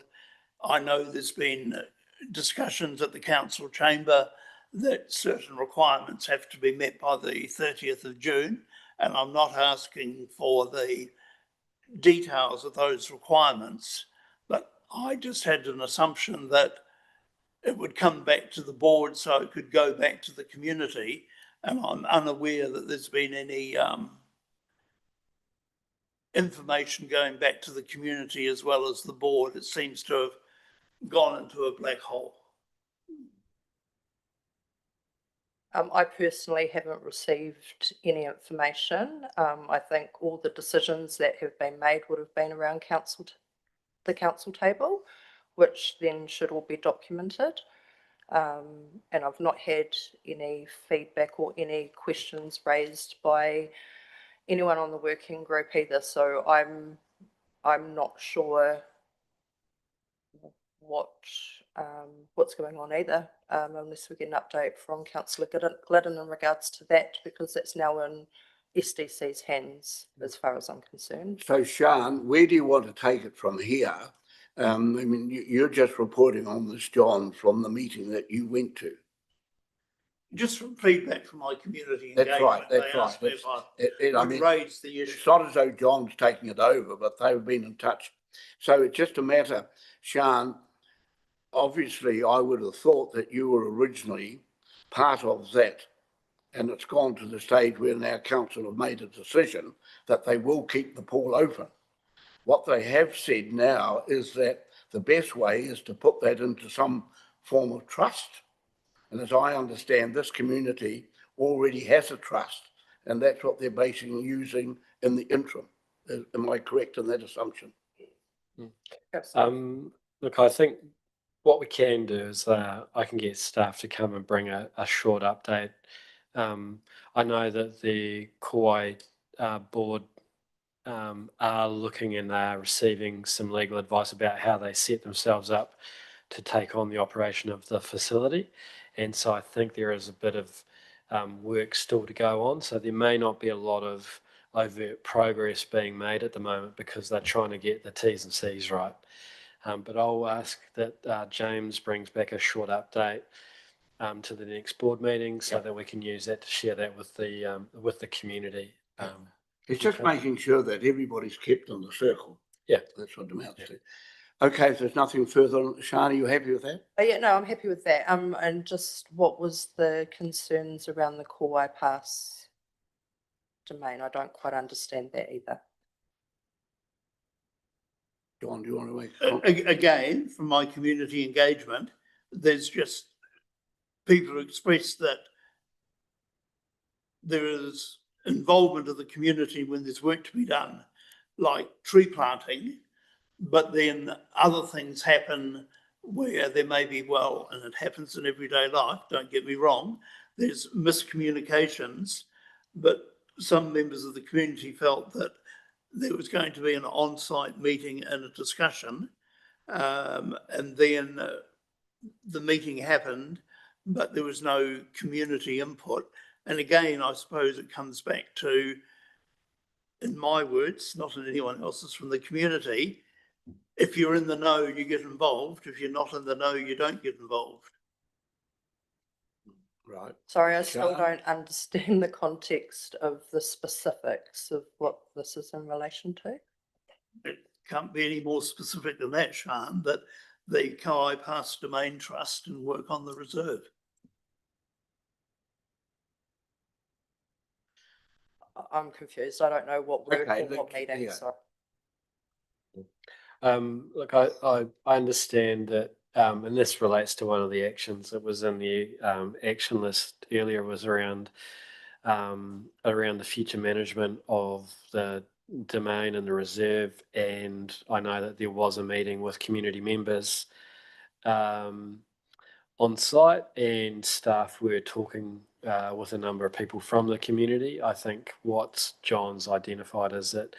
I know there's been discussions at the council chamber that certain requirements have to be met by the 30th of June, and I'm not asking for the details of those requirements, but I just had an assumption that it would come back to the board so it could go back to the community, and I'm unaware that there's been any information going back to the community as well as the board. It seems to have gone into a black hole. I personally haven't received any information. I think all the decisions that have been made would have been around the council table, which then should all be documented. And I've not had any feedback or any questions raised by anyone on the working group either. So I'm not sure what's going on either, unless we get an update from Councillor Glidden in regards to that, because that's now in SDC's hands as far as I'm concerned. So Sian, where do you want to take it from here? I mean, you're just reporting on this, John, from the meeting that you went to. Just from feedback from my community engagement. That's right, that's they right. asked me if I would raise the issue. It's not as though John's taking it over, but they've been in touch. So it's just a matter, Sian, obviously I would have thought that you were originally part of that, and it's gone to the stage where now council have made a decision that they will keep the pool open. What they have said now is that the best way is to put that into some form of trust. And as I understand, this community already has a trust, and that's what they're basically using in the interim. Am I correct in that assumption? Look, I think what we can do is I can get staff to come and bring a short update. I know that the Kauai board are looking and are receiving some legal advice about how they set themselves up to take on the operation of the facility. And so I think there is a bit of work still to go on. So there may not be a lot of overt progress being made at the moment because they're trying to get the T's and C's right. But I'll ask that James brings back a short update to the next board meeting so that we can use that to share that with the community. It's just making sure that everybody's kept in the circle. Yeah. That's what it amounts to. Okay, if there's nothing further, Sian, are you happy with that? Yeah, no, I'm happy with that. And just what was the concerns around the Kauai Pass domain? I don't quite understand that either. John, do you want to make a comment? Again, from my community engagement, there's just people express that there is involvement of the community when there's work to be done, like tree planting, but then other things happen where there may be, well, and it happens in everyday life, don't get me wrong, there's miscommunications, but some members of the community felt that there was going to be an on-site meeting and a discussion, and then the meeting happened, but there was no community input. And again, I suppose it comes back to, in my words, not in anyone else's, from the community, if you're in the know, you get involved. If you're not in the know, you don't get involved. Right. Sorry, I still Shall I? don't understand the context of the specifics of what this is in relation to. It can't be any more specific than that, Sian, that the Kauai pass domain trust and work on the reserve. I'm confused. I don't know what work Okay, or what look, meeting, yeah. so. Look, I understand that, and this relates to one of the actions that was in the action list earlier, was around the future management of the domain and the reserve. And I know that there was a meeting with community members on site, and staff were talking with a number of people from the community. I think what John's identified is that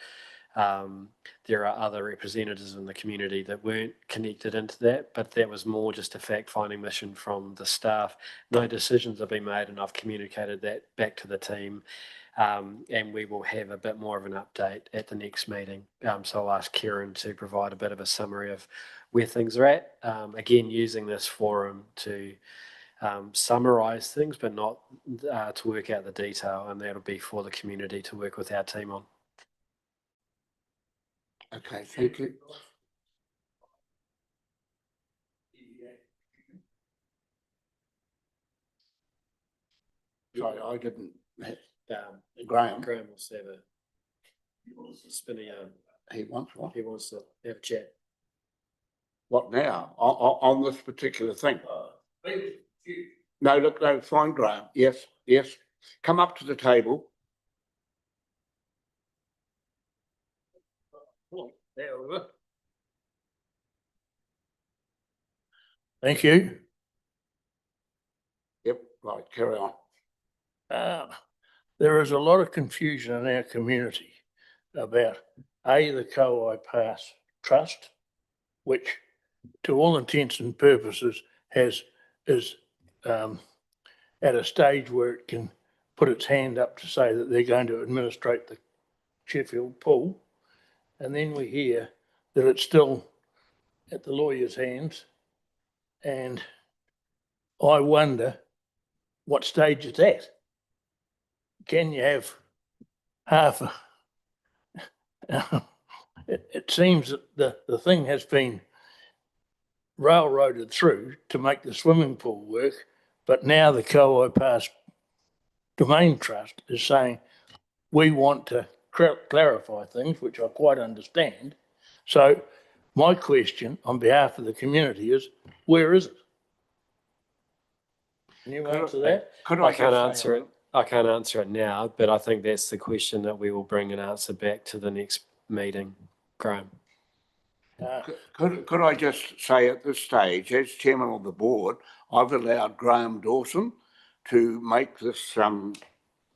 there are other representatives in the community that weren't connected into that, but that was more just a fact-finding mission from the staff. No decisions have been made, and I've communicated that back to the team, and we will have a bit more of an update at the next meeting. So I'll ask Kieran to provide a bit of a summary of where things are at. Again, using this forum to summarise things, but not to work out the detail, and that'll be for the community to work with our team on. Okay, thank you. Sorry, I didn't. Graham. Graham wants to have a spinny yarn. He wants what? He wants to have a chat. What now? On this particular thing? No, look, no, fine, Graham. Yes, yes. Come up to the table. There we go. Thank you. Yep, right, carry on. There is a lot of confusion in our community about the Kauai Pass Trust, which to all intents and purposes is at a stage where it can put its hand up to say that they're going to administrate the Sheffield pool. And then we hear that it's still at the lawyer's hands. And I wonder what stage it's at. Can you have half a... It seems that the thing has been railroaded through to make the swimming pool work, but now the Kauai Pass Domain Trust is saying we want to clarify things, which I quite understand. So my question on behalf of the community is, where is it? Can you answer that? I can't answer it. I can't answer it now, but I think that's the question that we will bring an answer back to the next meeting, Graham. Could I just say at this stage, as chairman of the board, I've allowed Graham Dawson to make this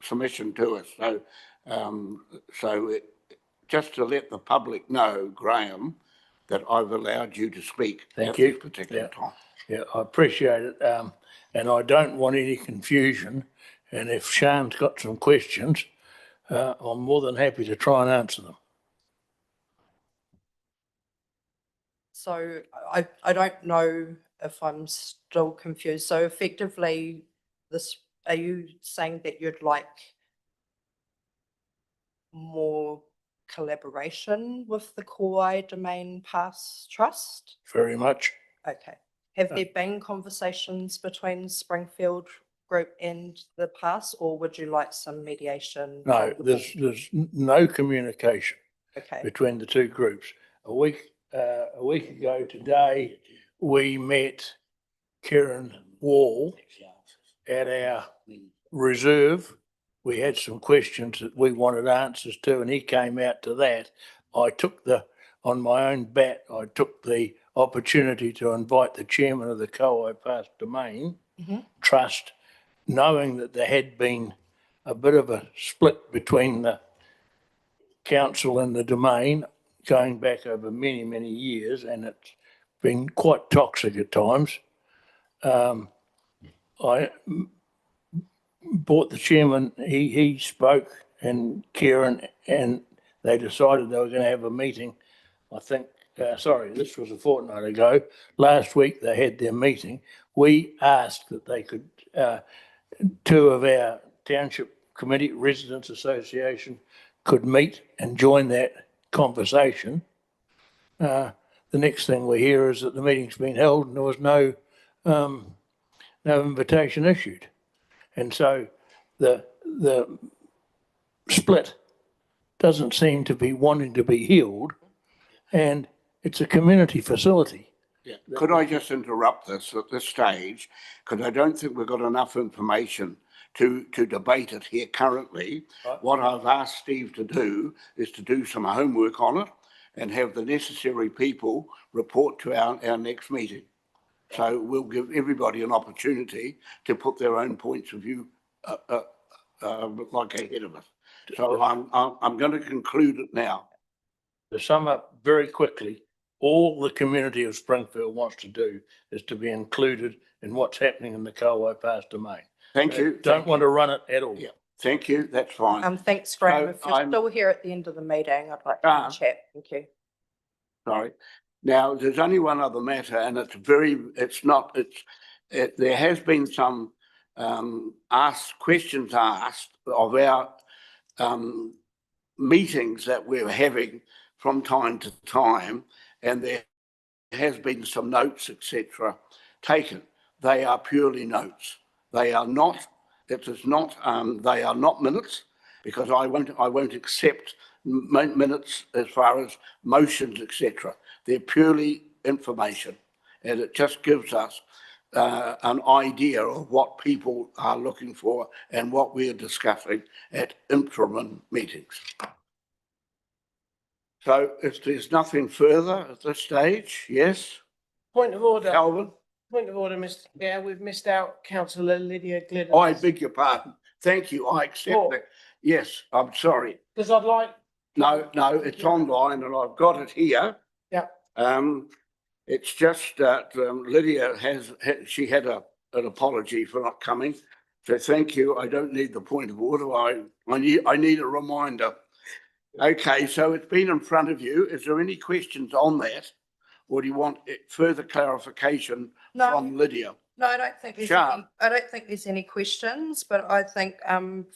submission to us. So, just to let the public know, Graham, that I've allowed you to speak at this particular time. Yeah, I appreciate it. And I don't want any confusion. And if Sian's got some questions, I'm more than happy to try and answer them. So I don't know if I'm still confused. So effectively, are you saying that you'd like more collaboration with the Kauai Domain Pass Trust? Very much. Okay. Have there been conversations between Springfield Group and the pass, or would you like some mediation? No, there's no communication between the two groups. A week ago today, we met Kieran Wall at our reserve. We had some questions that we wanted answers to, and he came out to that. on my own bat, I took the opportunity to invite the chairman of the Kauai Pass Domain Trust, knowing that there had been a bit of a split between the council and the domain going back over many, many years, and it's been quite toxic at times. I brought the chairman, he spoke, and Kieran, and they decided they were going to have a meeting. I think, this was a fortnight ago. Last week they had their meeting. We asked that they could, two of our township committee, residents association, could meet and join that conversation. The next thing we hear is that the meeting's been held and there was no invitation issued. And so the split doesn't seem to be wanting to be healed, and it's a community facility. Yeah. Could I just interrupt this at this stage? Because I don't think we've got enough information to debate it here currently. Right. What I've asked Steve to do is to do some homework on it and have the necessary people report to our next meeting. So we'll give everybody an opportunity to put their own points of view like ahead of us. So I'm going to conclude it now. To sum up very quickly, all the community of Springfield wants to do is to be included in what's happening in the Kauai Pass Domain. Thank you. Don't want to run it at all. Yeah, thank you. That's fine. Thanks, Graham. So If you're still here at the end of the meeting, I'd like to have a chat. Thank you. Sorry. Now, there's only one other matter, and there has been some questions asked of our meetings that we're having from time to time, and there has been some notes, etc., taken. They are purely notes. They are not. They are not minutes, because I won't accept minutes as far as motions, etc. They're purely information, and it just gives us an idea of what people are looking for and what we're discussing at interim meetings. So if there's nothing further at this stage, yes? Point of order. Calvin? Point of order, Mr. Chair. We've missed out Councillor Lydia Glidders. I beg your pardon. Thank you. I accept that. Yes, I'm sorry. Because I'd like. No, it's online and I've got it here. Yeah. It's just that Lydia she had an apology for not coming. So thank you. I don't need the point of order. I need a reminder. Okay, so it's been in front of you. Is there any questions on that? Or do you want further clarification from Lydia? No, I don't think there's any questions, but I think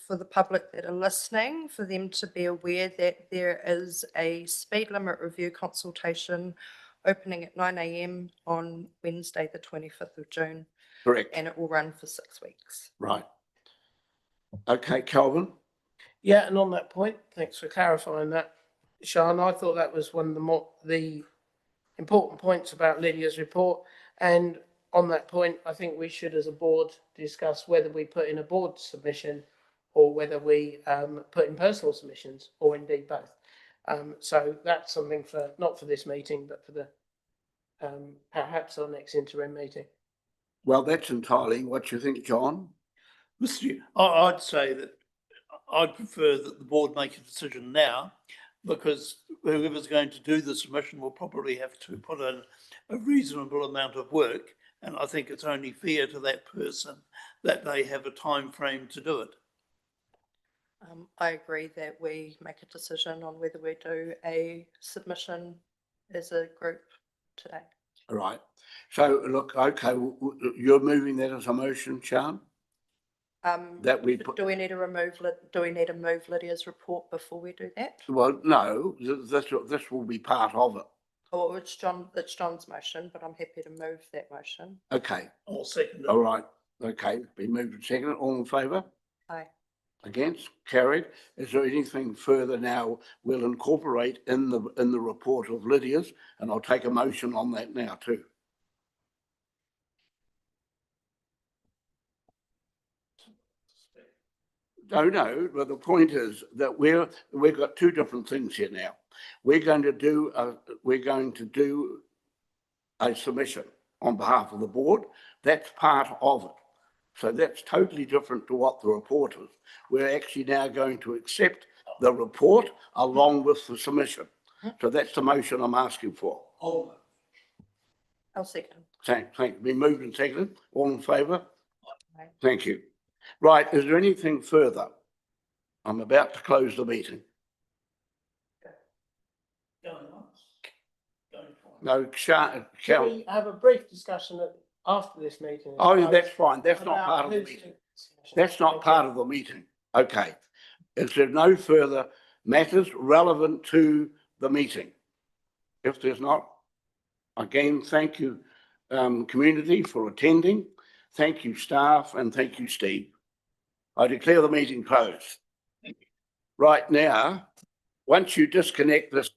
for the public that are listening, for them to be aware that there is a speed limit review consultation opening at 9 a.m. on Wednesday, the 25th of June. Correct. And it will run for 6 weeks. Right. Okay, Calvin. Yeah, and on that point, thanks for clarifying that, Sian. I thought that was one of the important points about Lydia's report. And on that point, I think we should, as a board, discuss whether we put in a board submission or whether we put in personal submissions, or indeed both. So that's something not for this meeting, but for the perhaps our next interim meeting. Well, that's entirely what you think, John. I'd say that I'd prefer that the board make a decision now, because whoever's going to do the submission will probably have to put in a reasonable amount of work, and I think it's only fair to that person that they have a time frame to do it. I agree that we make a decision on whether we do a submission as a group today. All right. So look, okay, you're moving that as a motion, Sian? That we put. Do we need to move Lydia's report before we do that? Well, no, this will be part of it. Oh, it's John's motion, but I'm happy to move that motion. Okay. I'll second it. All right. Okay. Been moved and seconded. All in favour? Aye. Against? Carried. Is there anything further now we'll incorporate in the report of Lydia's? And I'll take a motion on that now too. No, but the point is that we've got two different things here now. we're going to do a submission on behalf of the board. That's part of it. So that's totally different to what the report is. We're actually now going to accept the report along with the submission. So that's the motion I'm asking for. I'll second. Thank you. Been moved and seconded. All in favour? Aye. Thank you. Right, is there anything further? I'm about to close the meeting. No, Can we have a brief discussion after this meeting? oh, that's fine. That's not About part of the who's meeting. in this session? That's not Thank part you. of the meeting. Okay. Is there no further matters relevant to the meeting? If there's not, again, thank you, community, for attending. Thank you, staff, and thank you, Steve. I declare the meeting closed. Right now, once you disconnect this